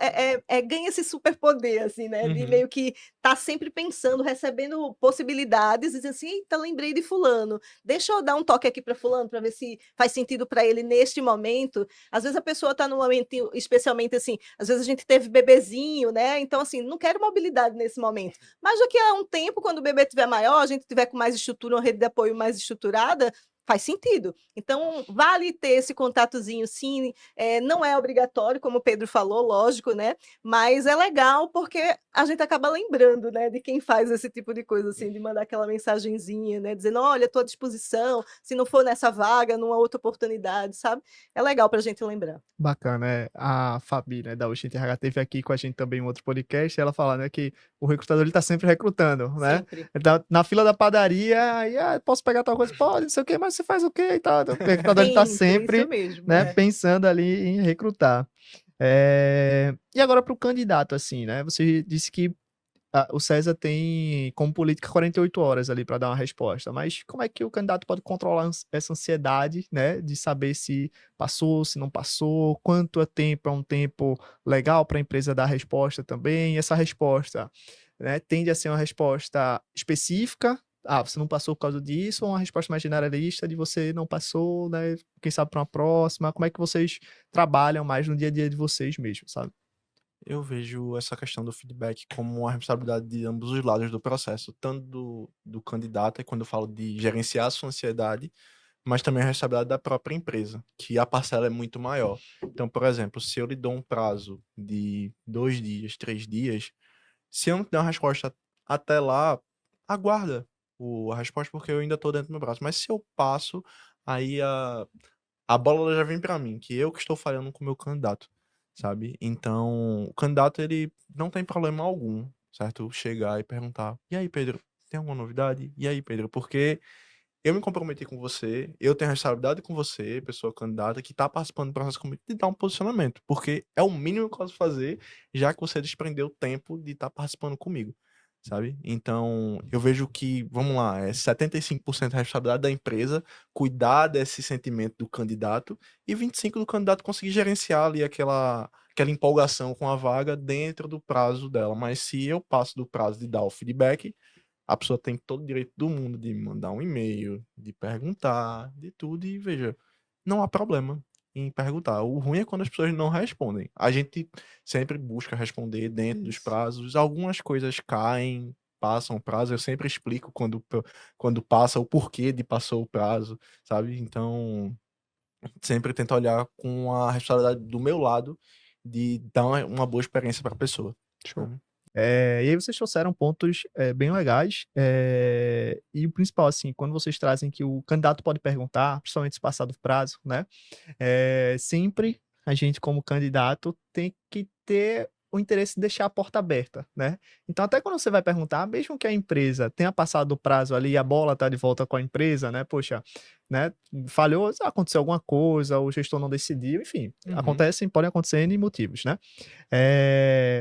ganha esse superpoder, assim, né? De Uhum. meio que tá sempre pensando, recebendo possibilidades, e dizer assim, eita, lembrei de fulano, deixa eu dar um toque aqui para fulano, para ver se faz sentido para ele neste momento. Às vezes a pessoa está num momento, especialmente assim, às vezes a gente teve bebezinho, né? Então, assim, não quero mobilidade nesse momento. Mas daqui a um tempo, quando o bebê estiver maior, a gente tiver com mais estrutura, uma rede de apoio mais estruturada, faz sentido. Então, vale ter esse contatozinho, sim. Não é obrigatório, como o Pedro falou, lógico, né? Mas é legal porque a gente acaba lembrando, né, de quem faz esse tipo de coisa, assim, de mandar aquela mensagenzinha, né, dizendo, olha, estou à disposição, se não for nessa vaga, numa outra oportunidade, sabe? É legal para a gente lembrar. Bacana, a Fabi, né, da Oxente RH teve aqui com a gente também em outro podcast, e ela fala, né, que o recrutador ele tá sempre recrutando, né? Sempre. Ele tá na fila da padaria, aí, posso pegar tal coisa? Pode, não sei o quê, mas você faz o quê e tal. Então, o recrutador ele tá Sempre, isso sempre, mesmo, né, pensando ali em recrutar. E agora para o candidato, assim, né? Você disse que o César tem como política 48 horas ali para dar uma resposta, mas como é que o candidato pode controlar essa ansiedade, né, de saber se passou, se não passou, quanto tempo é um tempo legal para a empresa dar a resposta também, e essa resposta, né, tende a ser uma resposta específica, você não passou por causa disso, ou uma resposta mais generalista de você não passou, né, quem sabe para uma próxima, como é que vocês trabalham mais no dia a dia de vocês mesmo, sabe? Eu vejo essa questão do feedback como uma responsabilidade de ambos os lados do processo, tanto do candidato, e quando eu falo de gerenciar a sua ansiedade, mas também a responsabilidade da própria empresa, que a parcela é muito maior. Então, por exemplo, se eu lhe dou um prazo de 2 dias, 3 dias, se eu não te der uma resposta até lá, aguarda a resposta, porque eu ainda estou dentro do meu braço. Mas se eu passo, aí a bola já vem para mim, que eu que estou falhando com o meu candidato, sabe? Então, o candidato, ele não tem problema algum, certo? Chegar e perguntar, e aí, Pedro, tem alguma novidade? E aí, Pedro, porque eu me comprometi com você, eu tenho a responsabilidade com você, pessoa candidata, que está participando do processo comigo, de dar um posicionamento, porque é o mínimo que eu posso fazer, já que você desprendeu tempo de estar participando comigo, sabe? Então, eu vejo que, vamos lá, é 75% a responsabilidade da empresa cuidar desse sentimento do candidato e 25% do candidato conseguir gerenciar ali aquela empolgação com a vaga dentro do prazo dela. Mas se eu passo do prazo de dar o feedback, a pessoa tem todo o direito do mundo de mandar um e-mail, de perguntar, de tudo, e veja, não há problema em perguntar. O ruim é quando as pessoas não respondem. A gente sempre busca responder dentro dos Isso. prazos. Algumas coisas caem, passam o prazo. Eu sempre explico quando passa o porquê de passou o prazo, sabe? Então, sempre tento olhar com a responsabilidade do meu lado de dar uma boa experiência para a pessoa. Show. Sabe? E aí vocês trouxeram pontos, bem legais, e o principal, assim, quando vocês trazem que o candidato pode perguntar, principalmente se passar do prazo, né, sempre a gente como candidato tem que ter o interesse de deixar a porta aberta, né. Então até quando você vai perguntar, mesmo que a empresa tenha passado o prazo ali e a bola tá de volta com a empresa, né, poxa, né, falhou, aconteceu alguma coisa, o gestor não decidiu, enfim, Uhum. podem acontecer N motivos, né.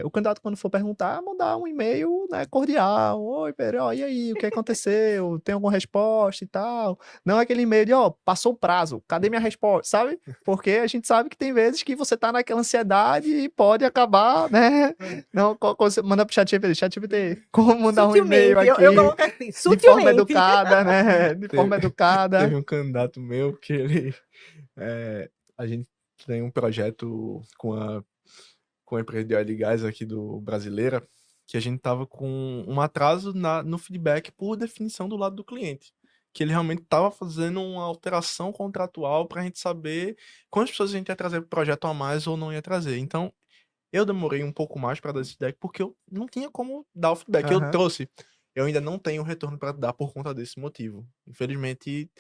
O candidato, quando for perguntar, mandar um e-mail, né, cordial: "Oi, Pedro, ó, e aí, o que aconteceu? Tem alguma resposta e tal?". Não aquele e-mail de: "Ó, passou o prazo, cadê minha resposta?", sabe? Porque a gente sabe que tem vezes que você tá naquela ansiedade e pode acabar, né, não, você manda para o ChatGPT: "ChatGPT, como mandar um e-mail Sutilmente, eu aqui coloco assim, de forma sutilmente. educada, né, de Teve, forma educada". teve um candidato meu que ele. A gente tem um projeto com a empresa de óleo e gás aqui do Brasileira, que a gente tava com um atraso no feedback por definição do lado do cliente. Que ele realmente tava fazendo uma alteração contratual para a gente saber quantas pessoas a gente ia trazer para o projeto a mais ou não ia trazer. Então, Eu demorei um pouco mais para dar esse feedback porque eu não tinha como dar o feedback. Eu Aham. trouxe. Eu ainda não tenho retorno para dar por conta desse motivo. Infelizmente,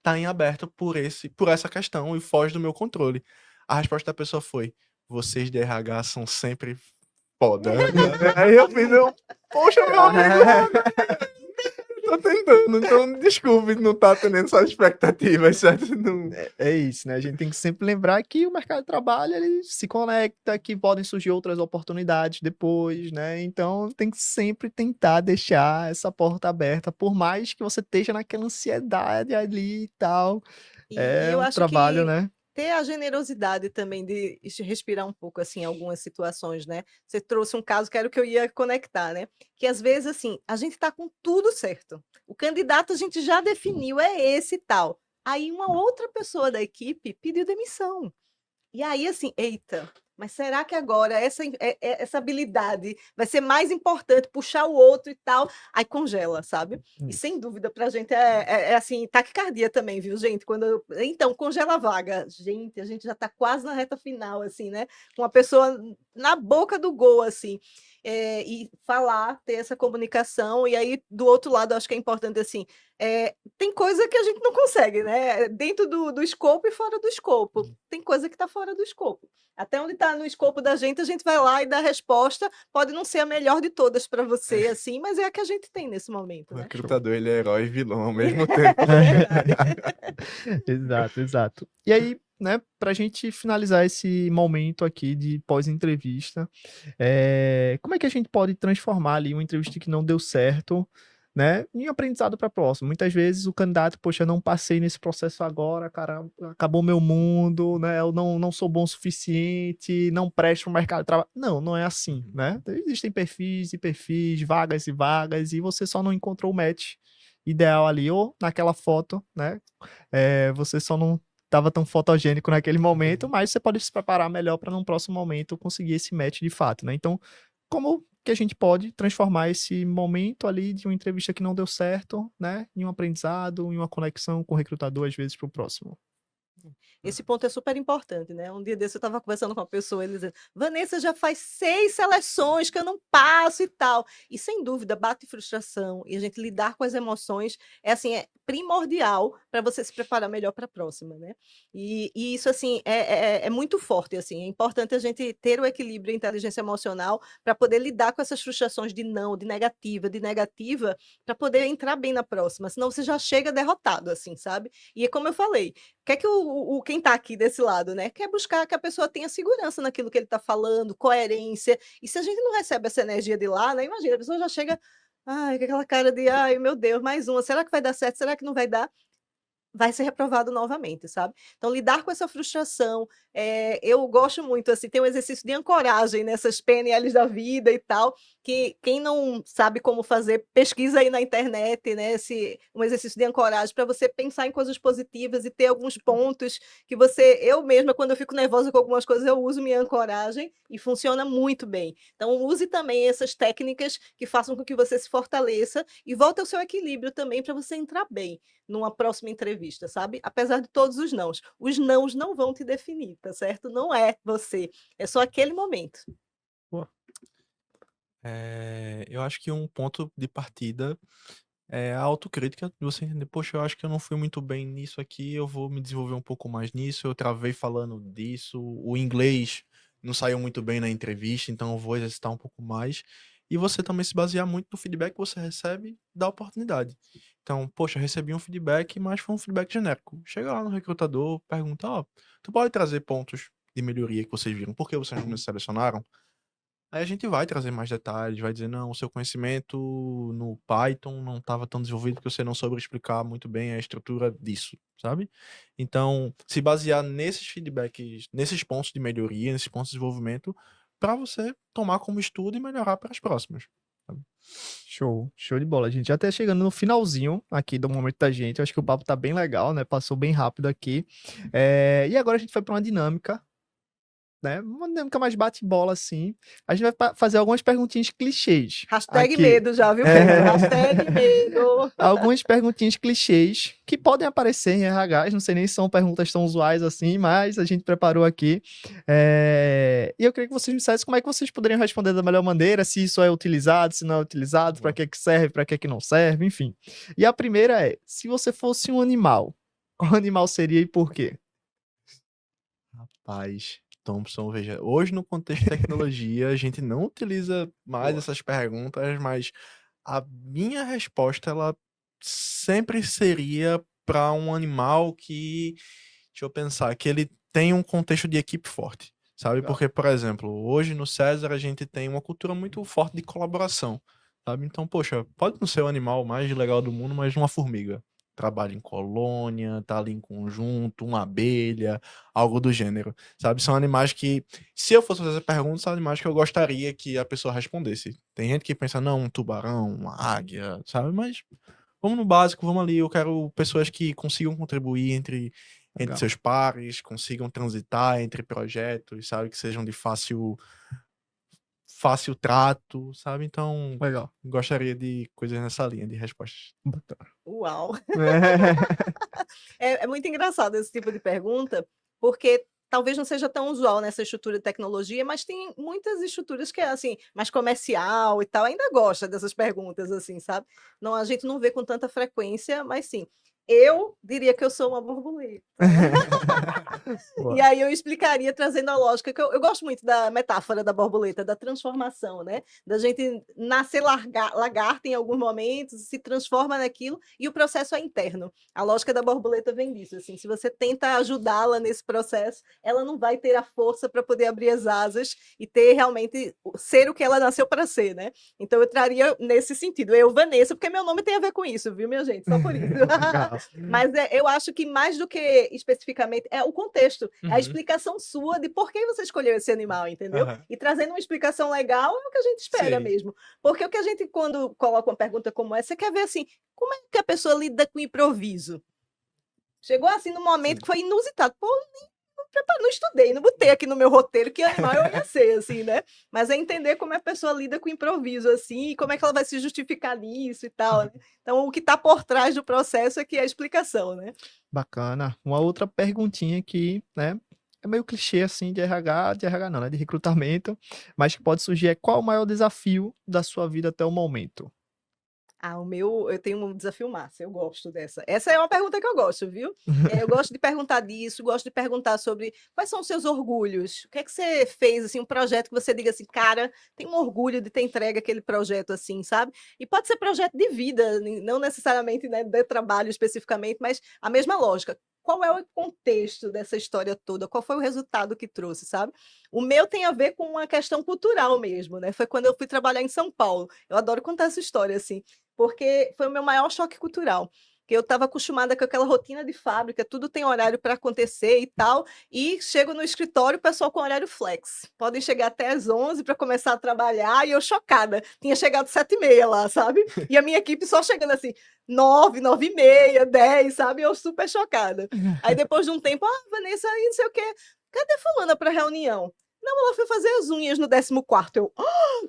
tá em aberto por essa questão e foge do meu controle. A resposta da pessoa foi: vocês de RH são sempre foda. Aí poxa, meu amigo, tô tentando, então desculpe não tá atendendo suas expectativas, certo? Não... É isso, né? A gente tem que sempre lembrar que o mercado de trabalho ele se conecta, que podem surgir outras oportunidades depois, né? Então tem que sempre tentar deixar essa porta aberta, por mais que você esteja naquela ansiedade ali e tal. E É eu um acho trabalho, que né? ter a generosidade também de respirar um pouco, assim, em algumas situações, né. Você trouxe um caso que era o que eu ia conectar, né, que às vezes, assim, a gente está com tudo certo, o candidato a gente já definiu, é esse e tal, aí uma outra pessoa da equipe pediu demissão. E aí, assim, eita, mas será que agora essa habilidade vai ser mais importante, puxar o outro e tal? Aí congela, sabe? E sem Isso. dúvida pra gente é assim, taquicardia também, viu, gente? Então, congela a vaga. Gente, a gente já tá quase na reta final, assim, né? Com a pessoa na boca do gol, assim. E falar, ter essa comunicação, e aí, do outro lado, eu acho que é importante, assim, tem coisa que a gente não consegue, né? Dentro do escopo e fora do escopo. Tem coisa que está fora do escopo. Até onde está no escopo da gente, a gente vai lá e dá a resposta. Pode não ser a melhor de todas para você, assim, mas é a que a gente tem nesse momento, O né? Show. recrutador, ele é herói e vilão ao mesmo tempo. É verdade. Exato, exato. E aí, né, pra gente finalizar esse momento aqui de pós-entrevista, como é que a gente pode transformar ali uma entrevista que não deu certo, né, em aprendizado para a próxima? Muitas vezes o candidato, poxa, não passei nesse processo agora, cara, acabou meu mundo, né, eu não sou bom o suficiente, não presto pro mercado de trabalho. Não, não é assim, né? Existem perfis e perfis, vagas e vagas, e você só não encontrou o match ideal ali, ou naquela foto, né? Você só não estava tão fotogênico naquele momento, mas você pode se preparar melhor para num próximo momento conseguir esse match de fato, né? Então, como que a gente pode transformar esse momento ali de uma entrevista que não deu certo, né, em um aprendizado, em uma conexão com o recrutador, às vezes, para o próximo? Esse ponto é super importante, né. Um dia desse eu estava conversando com uma pessoa, ele dizendo: "Vanessa, já faz 6 seleções que eu não passo e tal". E sem dúvida bate frustração, e a gente lidar com as emoções é, assim, é primordial para você se preparar melhor para a próxima, né. E isso, assim, é muito forte, assim, é importante a gente ter o equilíbrio e a inteligência emocional para poder lidar com essas frustrações de não, de negativa, para poder entrar bem na próxima, senão você já chega derrotado, assim, sabe. E é como eu falei, quer que quem está aqui desse lado, né, quer buscar que a pessoa tenha segurança naquilo que ele está falando, coerência, e se a gente não recebe essa energia de lá, né, imagina, a pessoa já chega, ai, com aquela cara de: "Ai, meu Deus, mais uma, será que vai dar certo, será que não vai dar?". Vai ser reprovado novamente, sabe. Então lidar com essa frustração, eu gosto muito, assim, tem um exercício de ancoragem nessas PNLs da vida e tal, que quem não sabe como fazer, pesquisa aí na internet, né, um exercício de ancoragem para você pensar em coisas positivas e ter alguns pontos que eu mesma, quando eu fico nervosa com algumas coisas, eu uso minha ancoragem e funciona muito bem. Então use também essas técnicas que façam com que você se fortaleça e volte ao seu equilíbrio também para você entrar bem numa próxima entrevista, sabe? Apesar de todos os nãos não vão te definir, tá certo? Não é você, é só aquele momento. Pô, Eu acho que um ponto de partida é a autocrítica, de você entender: "Poxa, eu acho que eu não fui muito bem nisso aqui, eu vou me desenvolver um pouco mais nisso, eu travei falando disso, o inglês não saiu muito bem na entrevista, então eu vou exercitar um pouco mais". E você também se basear muito no feedback que você recebe da oportunidade. Então: "Poxa, recebi um feedback, mas foi um feedback genérico". Chega lá no recrutador, pergunta: "Ó, tu pode trazer pontos de melhoria que vocês viram, por que vocês não me selecionaram?". Aí a gente vai trazer mais detalhes, vai dizer: "Não, o seu conhecimento no Python não estava tão desenvolvido porque você não soube explicar muito bem a estrutura disso", sabe. Então, se basear nesses feedbacks, nesses pontos de melhoria, nesses pontos de desenvolvimento, para você tomar como estudo e melhorar para as próximas, sabe. show, show de bola. A gente já tá chegando no finalzinho aqui do momento da gente. Eu acho que o papo tá bem legal, né? Passou bem rápido aqui. E agora a gente vai para uma dinâmica né? Uma dinâmica mais bate-bola, assim. A gente vai fazer algumas perguntinhas clichês Hashtag aqui. medo já, viu, Pedro? Hashtag medo. Algumas perguntinhas clichês que podem aparecer em RHs, não sei nem se são perguntas tão usuais assim, mas a gente preparou aqui. E eu queria que vocês me dissessem como é que vocês poderiam responder da melhor maneira, se isso é utilizado, se não é utilizado, para que serve, para que não serve, enfim. E a primeira é, se você fosse um animal, qual animal seria e por quê? Rapaz, Thompson, veja, hoje no contexto de tecnologia, a gente não utiliza mais Boa. essas perguntas, mas a minha resposta, ela sempre seria para um animal que, deixa eu pensar, que ele tem um contexto de equipe forte, sabe? Legal. Porque, por exemplo, hoje no César a gente tem uma cultura muito forte de colaboração, sabe? Então, poxa, pode não ser o animal mais legal do mundo, mas uma formiga trabalha em colônia, tá ali em conjunto, uma abelha, algo do gênero, sabe? São animais que, se eu fosse fazer perguntas, são animais que eu gostaria que a pessoa respondesse. Tem gente que pensa, não, um tubarão, uma águia, sabe? Mas vamos no básico, vamos ali. Eu quero pessoas que consigam contribuir entre Legal. seus pares, consigam transitar entre projetos, sabe? Que sejam de fácil trato, sabe? Então, Legal. gostaria de coisas nessa linha de respostas. Uau! É muito engraçado esse tipo de pergunta, porque talvez não seja tão usual nessa estrutura de tecnologia, mas tem muitas estruturas que é, assim, mais comercial e tal, ainda gosta dessas perguntas, assim, sabe. Não, a gente não vê com tanta frequência, mas sim. Eu diria que eu sou uma borboleta. Boa. E aí eu explicaria trazendo a lógica que eu gosto muito da metáfora da borboleta, da transformação, né, da gente nascer lagarta em alguns momentos, se transforma naquilo, e o processo é interno. A lógica da borboleta vem disso, assim, se você tenta ajudá-la nesse processo, ela não vai ter a força para poder abrir as asas e ter realmente ser o que ela nasceu para ser, né. Então eu traria nesse sentido, eu, Vanessa, porque meu nome tem a ver com isso, viu, minha gente, só por isso. Legal. Mas eu acho que mais do que especificamente é o contexto, é a Uhum. explicação sua de por que você escolheu esse animal, entendeu? Aham. E trazendo uma explicação legal é o que a gente espera Sim. mesmo. Porque o que a gente, quando coloca uma pergunta como essa, você quer ver assim, como é que a pessoa lida com o improviso? Chegou assim num momento Sim. que foi inusitado. Pô, não estudei, não botei aqui no meu roteiro que animal eu ia ser, assim, né? Mas é entender como a pessoa lida com o improviso, assim, e como é que ela vai se justificar nisso e tal, né? Então, o que está por trás do processo é que é a explicação, né? Bacana. Uma outra perguntinha que, né, é meio clichê assim de RH não, né, de recrutamento, mas que pode surgir é qual o maior desafio da sua vida até o momento? Ah, eu tenho um desafio massa, eu gosto dessa. Essa é uma pergunta que eu gosto, viu? Eu gosto de perguntar disso, gosto de perguntar sobre quais são os seus orgulhos. O que é que você fez, assim, um projeto que você diga assim: "Cara, tenho um orgulho de ter entregue aquele projeto", assim, sabe? E pode ser projeto de vida, não necessariamente, né, de trabalho especificamente, mas a mesma lógica. Qual é o contexto dessa história toda? Qual foi o resultado que trouxe, sabe? O meu tem a ver com uma questão cultural mesmo, né? Foi quando eu fui trabalhar em São Paulo. Eu adoro contar essa história, assim. Porque foi o meu maior choque cultural, que eu estava acostumada com aquela rotina de fábrica, tudo tem horário para acontecer e tal, e chego no escritório, o pessoal com horário flex. Podem chegar até às 11 para começar a trabalhar, e eu chocada, tinha chegado 7h30 lá, sabe, e a minha equipe só chegando assim 9, 9h30, 10, sabe, eu super chocada. Aí depois de um tempo: "Ah, Vanessa, aí não sei o quê, cadê fulana para reunião?". "Não, ela foi fazer as unhas no 14º". Eu: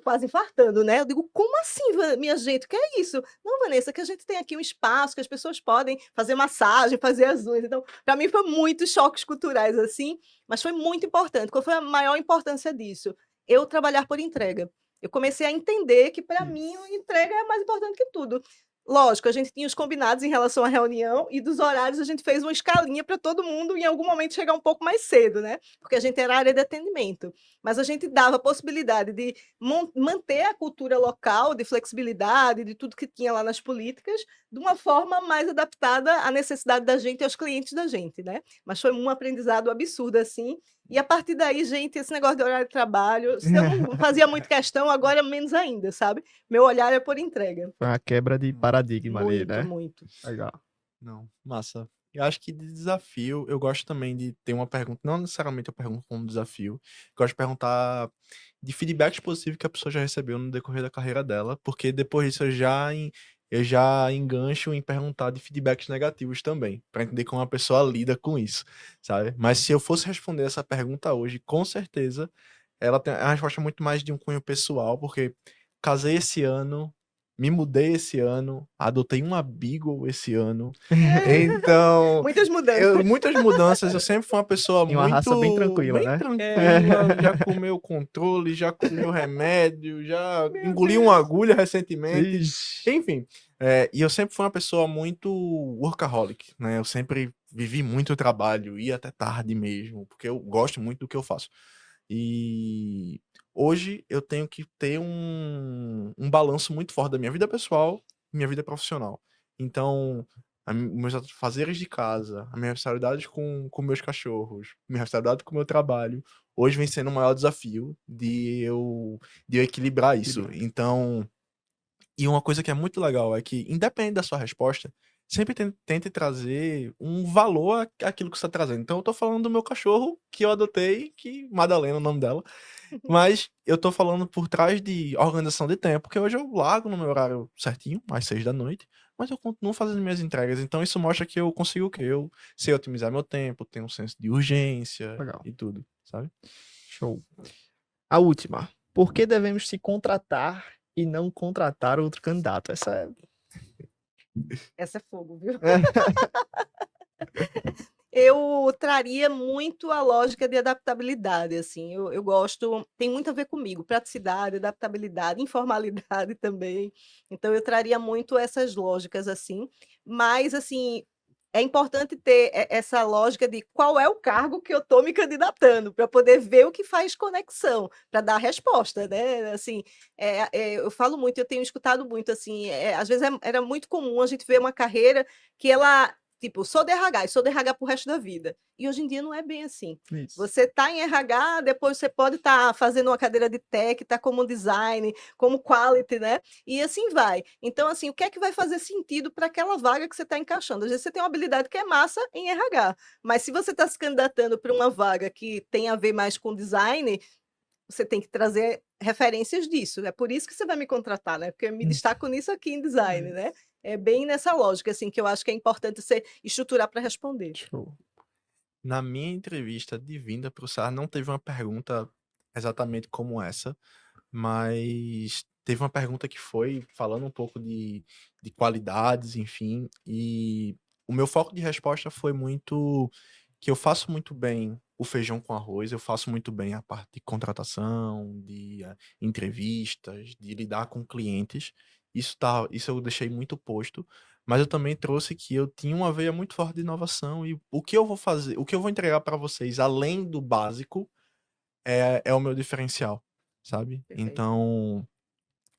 quase infartando, né. Eu digo: "Como assim, minha gente, o que é isso?". "Não, Vanessa, que a gente tem aqui um espaço que as pessoas podem fazer massagem, fazer as unhas". Então, para mim foi muitos choques culturais, assim, mas foi muito importante. Qual foi a maior importância disso? Eu trabalhar por entrega. Eu comecei a entender que para mim a entrega é mais importante que tudo. Lógico, a gente tinha os combinados em relação à reunião e dos horários a gente fez uma escalinha para todo mundo em algum momento chegar um pouco mais cedo, né, porque a gente era área de atendimento. Mas a gente dava a possibilidade de manter a cultura local de flexibilidade, de tudo que tinha lá nas políticas, de uma forma mais adaptada à necessidade da gente e aos clientes da gente, né. Mas foi um aprendizado absurdo, assim, e a partir daí, gente, esse negócio de horário de trabalho, se eu não fazia muito questão, agora menos ainda, sabe. Meu olhar é por entrega. Foi uma quebra de paradigma ali, Muito, né? muito. Legal. Não, massa. Eu acho que de desafio, eu gosto também de ter uma pergunta, não necessariamente eu pergunto como desafio, gosto de perguntar de feedbacks positivos que a pessoa já recebeu no decorrer da carreira dela, porque depois disso eu já eu já engancho em perguntar de feedbacks negativos também, para entender como a pessoa lida com isso, sabe? Mas se eu fosse responder essa pergunta hoje, com certeza, ela tem a resposta muito mais de um cunho pessoal, porque casei esse ano, me mudei esse ano, adotei uma Beagle esse ano. Então, Muitas mudanças. muitas mudanças. Eu sempre fui uma pessoa E uma raça bem muito tranquila, né? tranquila, já comeu controle, já comeu remédio, já engoli uma agulha recentemente. Ixi. Enfim, e eu sempre fui uma pessoa muito workaholic, né? Eu sempre vivi muito trabalho, ia até tarde mesmo, porque eu gosto muito do que eu faço. E hoje eu tenho que ter um balanço muito forte da minha vida pessoal e minha vida profissional. Então, meus afazeres de casa, a minha responsabilidade com meus cachorros, minha responsabilidade com o meu trabalho, hoje vem sendo o maior desafio de eu equilibrar isso. Então, e uma coisa que é muito legal é que, independente da sua resposta, sempre tente trazer um valor àquilo que você está trazendo. Então, eu tô falando do meu cachorro, que eu adotei, que Madalena é o nome dela, mas eu tô falando por trás de organização de tempo, porque hoje eu largo no meu horário certinho, às 6 da noite, mas eu continuo fazendo minhas entregas. Então, isso mostra que eu consigo o quê? Eu sei otimizar meu tempo, tenho um senso de urgência Legal. e tudo, sabe? Show. A última. Por que devemos se contratar e não contratar outro candidato? Essa é... Essa é fogo, viu? Eu traria muito a lógica de adaptabilidade, assim, eu gosto, tem muito a ver comigo, praticidade, adaptabilidade, informalidade também, então eu traria muito essas lógicas, assim, mas, assim, é importante ter essa lógica de qual é o cargo que eu estou me candidatando, para poder ver o que faz conexão, para dar a resposta, né, assim, eu falo muito, eu tenho escutado muito, assim, às vezes era muito comum a gente ver uma carreira que ela tipo, sou de RH e sou de RH para o resto da vida. E hoje em dia não é bem assim. Isso. Você está em RH, depois você pode estar fazendo uma cadeira de tech, tá como design, como quality, né? E assim vai. Então, assim, o que é que vai fazer sentido para aquela vaga que você está encaixando? Às vezes você tem uma habilidade que é massa em RH, mas se você está se candidatando para uma vaga que tem a ver mais com design, você tem que trazer referências disso. É por isso que você vai me contratar, né? Porque eu me destaco nisso aqui em design, né? É bem nessa lógica, assim, que eu acho que é importante você estruturar para responder. Show. Na minha entrevista de vinda para o SAR, não teve uma pergunta exatamente como essa, mas teve uma pergunta que foi falando um pouco de qualidades, enfim, e o meu foco de resposta foi muito que eu faço muito bem o feijão com arroz, eu faço muito bem a parte de contratação, de entrevistas, de lidar com clientes. Isso eu deixei muito posto, mas eu também trouxe que eu tinha uma veia muito forte de inovação e o que eu vou fazer, o que eu vou entregar para vocês além do básico é o meu diferencial, sabe? Perfeito. Então,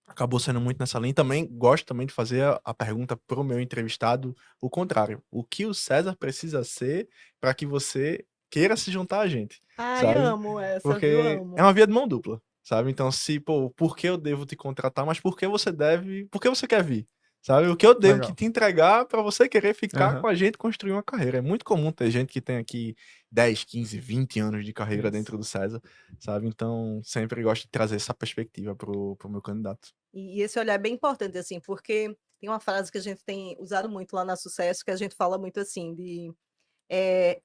acabou sendo muito nessa linha. Também gosto também de fazer a pergunta pro meu entrevistado, o contrário. O que o César precisa ser para que você queira se juntar a gente, Ai, sabe? amo essa, viu? Porque é Amo. uma via de mão dupla, sabe? Então, se, pô, por que eu devo te contratar, mas por que você quer vir? Sabe? O que eu devo que Legal. te entregar para você querer ficar Aham. com a gente e construir uma carreira. É muito comum ter gente que tem aqui 10, 15, 20 anos de carreira Isso. dentro do César, sabe? Então, sempre gosto de trazer essa perspectiva pro meu candidato. E esse olhar é bem importante, assim, porque tem uma frase que a gente tem usado muito lá na Sucesso, que a gente fala muito assim, de é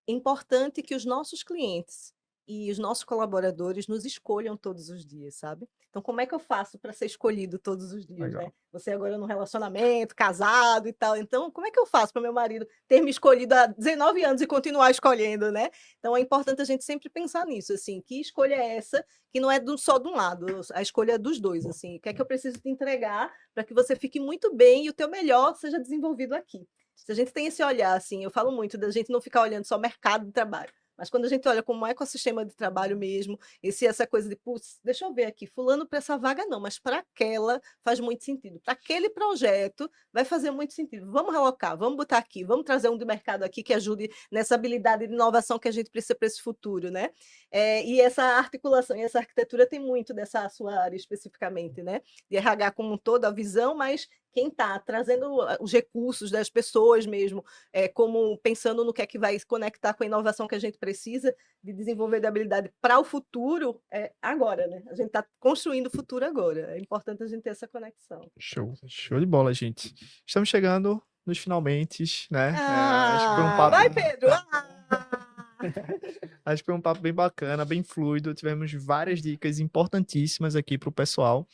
importante que os nossos clientes e os nossos colaboradores nos escolham todos os dias, sabe? Então, como é que eu faço para ser escolhido todos os dias, Legal. né? Você agora num relacionamento, casado e tal. Então, como é que eu faço para meu marido ter me escolhido há 19 anos e continuar escolhendo, né? Então, é importante a gente sempre pensar nisso, assim, que escolha é essa, que não é só de um lado, a escolha é dos dois, assim. O que é que eu preciso te entregar para que você fique muito bem e o teu melhor seja desenvolvido aqui? Se a gente tem esse olhar, assim, eu falo muito da gente não ficar olhando só o mercado de trabalho, mas quando a gente olha como um ecossistema de trabalho mesmo, essa coisa de, putz, deixa eu ver aqui, fulano para essa vaga não, mas para aquela faz muito sentido. Para aquele projeto vai fazer muito sentido. Vamos relocar, vamos botar aqui, vamos trazer um de mercado aqui que ajude nessa habilidade de inovação que a gente precisa para esse futuro, né? E essa articulação e essa arquitetura tem muito dessa sua área especificamente, né? De RH como um todo, a visão, mas quem está trazendo os recursos das pessoas mesmo, como pensando no que é que vai se conectar com a inovação que a gente precisa de desenvolver de habilidade para o futuro, agora, né? A gente está construindo o futuro agora. É importante a gente ter essa conexão. Show. Show de bola, gente. Estamos chegando nos finalmente, né? Acho que foi um Ah, papo. vai, Pedro! Acho que foi um papo bem bacana, bem fluido. Tivemos várias dicas importantíssimas aqui para o pessoal.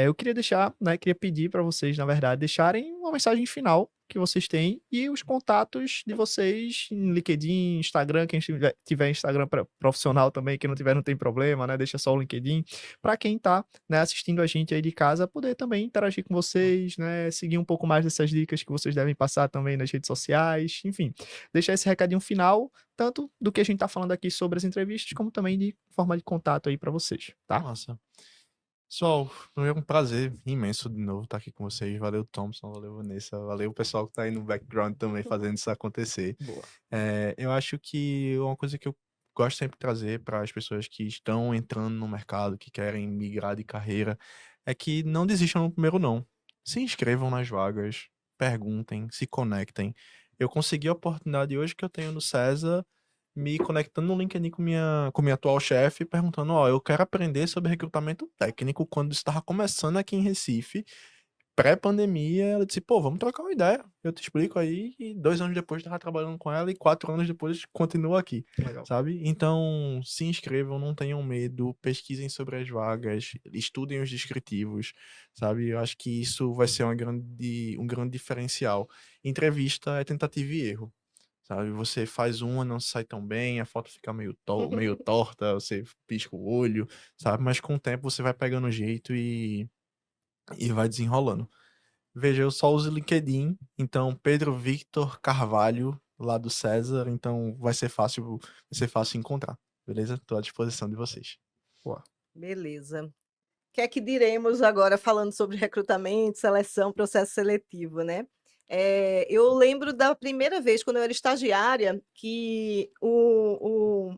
Eu queria deixar, né? Queria pedir para vocês, na verdade, deixarem uma mensagem final que vocês têm e os contatos de vocês em LinkedIn, Instagram, quem tiver Instagram profissional também, quem não tiver não tem problema, né? Deixa só o LinkedIn, para quem tá, né, assistindo a gente aí de casa, poder também interagir com vocês, né? Seguir um pouco mais dessas dicas que vocês devem passar também nas redes sociais, enfim, deixar esse recadinho final, tanto do que a gente tá falando aqui sobre as entrevistas, como também de forma de contato aí para vocês, tá? Nossa. Pessoal, foi um prazer imenso de novo estar aqui com vocês. Valeu, Thompson, valeu, Vanessa, valeu o pessoal que tá aí no background também fazendo isso acontecer. Boa. Eu acho que uma coisa que eu gosto sempre de trazer para as pessoas que estão entrando no mercado, que querem migrar de carreira, é que não desistam no primeiro não. Se inscrevam nas vagas, perguntem, se conectem. Eu consegui a oportunidade hoje que eu tenho no César, me conectando no LinkedIn com minha atual chefe, perguntando, eu quero aprender sobre recrutamento técnico quando estava começando aqui em Recife, pré-pandemia. Ela disse, pô, vamos trocar uma ideia, eu te explico aí, e 2 anos depois estava trabalhando com ela, e 4 anos depois continua aqui, Legal. sabe? Então, se inscrevam, não tenham medo, pesquisem sobre as vagas, estudem os descritivos, sabe? Eu acho que isso vai ser um grande diferencial. Entrevista é tentativa e erro. Sabe, você faz uma, não sai tão bem, a foto fica meio torta, você pisca o olho, sabe? Mas com o tempo você vai pegando jeito e vai desenrolando. Veja, eu só uso LinkedIn, então Pedro Victor Carvalho, lá do César, então vai ser fácil encontrar, beleza? Estou à disposição de vocês. Boa. Beleza. O que é que diremos agora falando sobre recrutamento, seleção, processo seletivo, né? Eu lembro da primeira vez, quando eu era estagiária, que o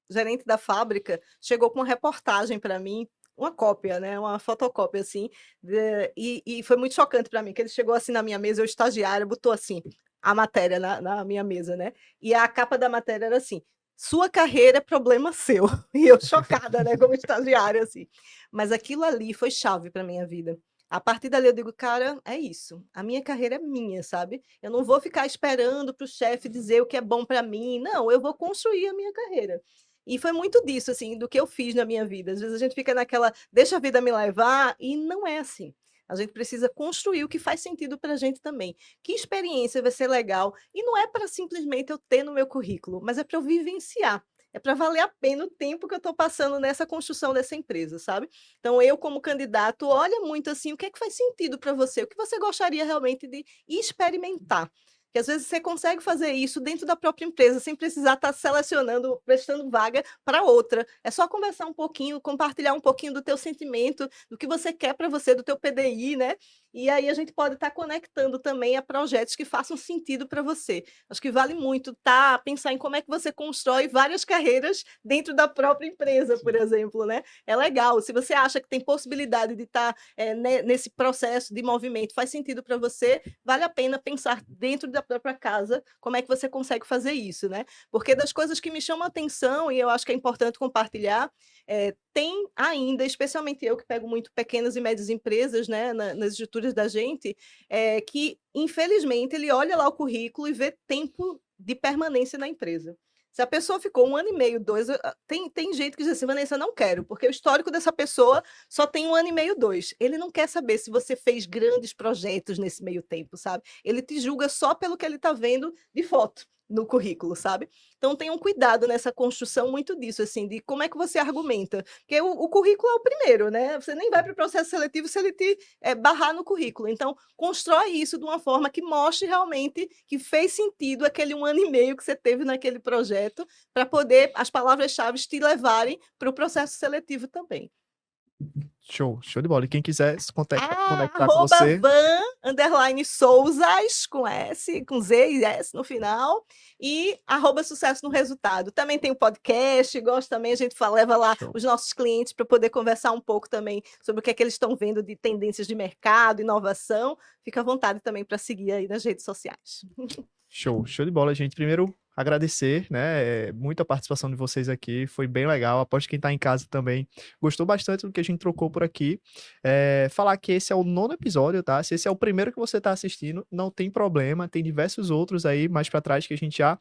gerente da fábrica chegou com uma reportagem para mim, uma cópia, né? Uma fotocópia, assim, e foi muito chocante para mim, que ele chegou assim na minha mesa, eu estagiária, botou assim, a matéria na minha mesa, né? E a capa da matéria era assim, sua carreira é problema seu. E eu chocada, né, como estagiária, assim. Mas aquilo ali foi chave para minha vida. A partir dali eu digo, cara, é isso. A minha carreira é minha, sabe? Eu não vou ficar esperando para o chefe dizer o que é bom para mim. Não, eu vou construir a minha carreira. E foi muito disso, assim, do que eu fiz na minha vida. Às vezes a gente fica naquela, deixa a vida me levar, e não é assim. A gente precisa construir o que faz sentido para a gente também. Que experiência vai ser legal? E não é para simplesmente eu ter no meu currículo, mas é para eu vivenciar. É para valer a pena o tempo que eu estou passando nessa construção dessa empresa, sabe? Então, eu, como candidato, olha muito assim, o que é que faz sentido para você? O que você gostaria realmente de experimentar? Que às vezes você consegue fazer isso dentro da própria empresa, sem precisar estar selecionando, prestando vaga para outra. É só conversar um pouquinho, compartilhar um pouquinho do teu sentimento, do que você quer para você, do teu PDI, né? E aí a gente pode estar conectando também a projetos que façam sentido para você. Acho que vale muito pensar em como é que você constrói várias carreiras dentro da própria empresa, por exemplo, né? É legal. Se você acha que tem possibilidade de estar nesse processo de movimento, faz sentido para você, vale a pena pensar dentro da própria casa como é que você consegue fazer isso, né? Porque das coisas que me chamam a atenção, e eu acho que é importante compartilhar, tem ainda, especialmente eu que pego muito pequenas e médias empresas, né, nas estruturas da gente, que infelizmente ele olha lá o currículo e vê tempo de permanência na empresa. Se a pessoa ficou 1 ano e meio, 2, tem gente que diz assim, Vanessa, não quero, porque o histórico dessa pessoa só tem 1 ano e meio, 2. Ele não quer saber se você fez grandes projetos nesse meio tempo, sabe? Ele te julga só pelo que ele está vendo de foto no currículo, sabe? Então tenham cuidado nessa construção muito disso, assim, de como é que você argumenta. Porque o currículo é o primeiro, né? Você nem vai para o processo seletivo se ele te barrar no currículo. Então, constrói isso de uma forma que mostre realmente que fez sentido aquele 1 ano e meio que você teve naquele projeto, para poder as palavras-chave te levarem para o processo seletivo também. Show de bola. E quem quiser se conectar com Arroba você, Van_Souzas, com S, com Z e S no final, e arroba Sucesso no Resultado. Também tem o podcast, gosto também, a gente leva lá show. os nossos clientes para poder conversar um pouco também sobre o que é que eles estão vendo de tendências de mercado, inovação. Fica à vontade também para seguir aí nas redes sociais. Show de bola, gente. Primeiro, agradecer, né? Muito a participação de vocês aqui, foi bem legal. Aposto que quem tá em casa também gostou bastante do que a gente trocou por aqui. Falar que esse é o 9º episódio, tá? Se esse é o primeiro que você tá assistindo, não tem problema, tem diversos outros aí mais para trás que a gente já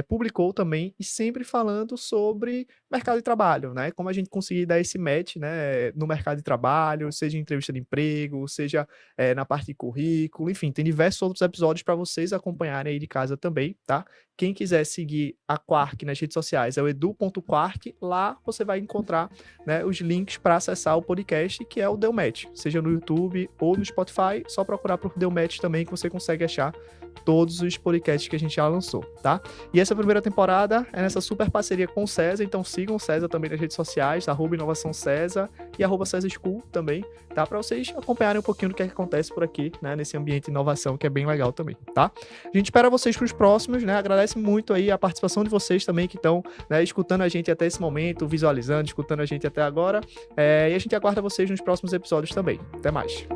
publicou também, e sempre falando sobre mercado de trabalho, né? Como a gente conseguir dar esse match, né, no mercado de trabalho, seja em entrevista de emprego, seja na parte de currículo, enfim, tem diversos outros episódios para vocês acompanharem aí de casa também, tá? Quem quiser seguir a Quark nas redes sociais é o edu.quark. Lá você vai encontrar, né, os links para acessar o podcast, que é o Deu Match, seja no YouTube ou no Spotify. Só procurar por Deu Match também, que você consegue achar todos os podcasts que a gente já lançou, tá? E essa primeira temporada é nessa super parceria com o César, então sigam o César também nas redes sociais, @inovação César e @César School também, tá? Para vocês acompanharem um pouquinho do que acontece por aqui, né, nesse ambiente de inovação, que é bem legal também, tá? A gente espera vocês para os próximos, né? Agradece muito aí a participação de vocês também que estão, né, escutando a gente até esse momento, visualizando, escutando a gente até agora, e a gente aguarda vocês nos próximos episódios também. Até mais!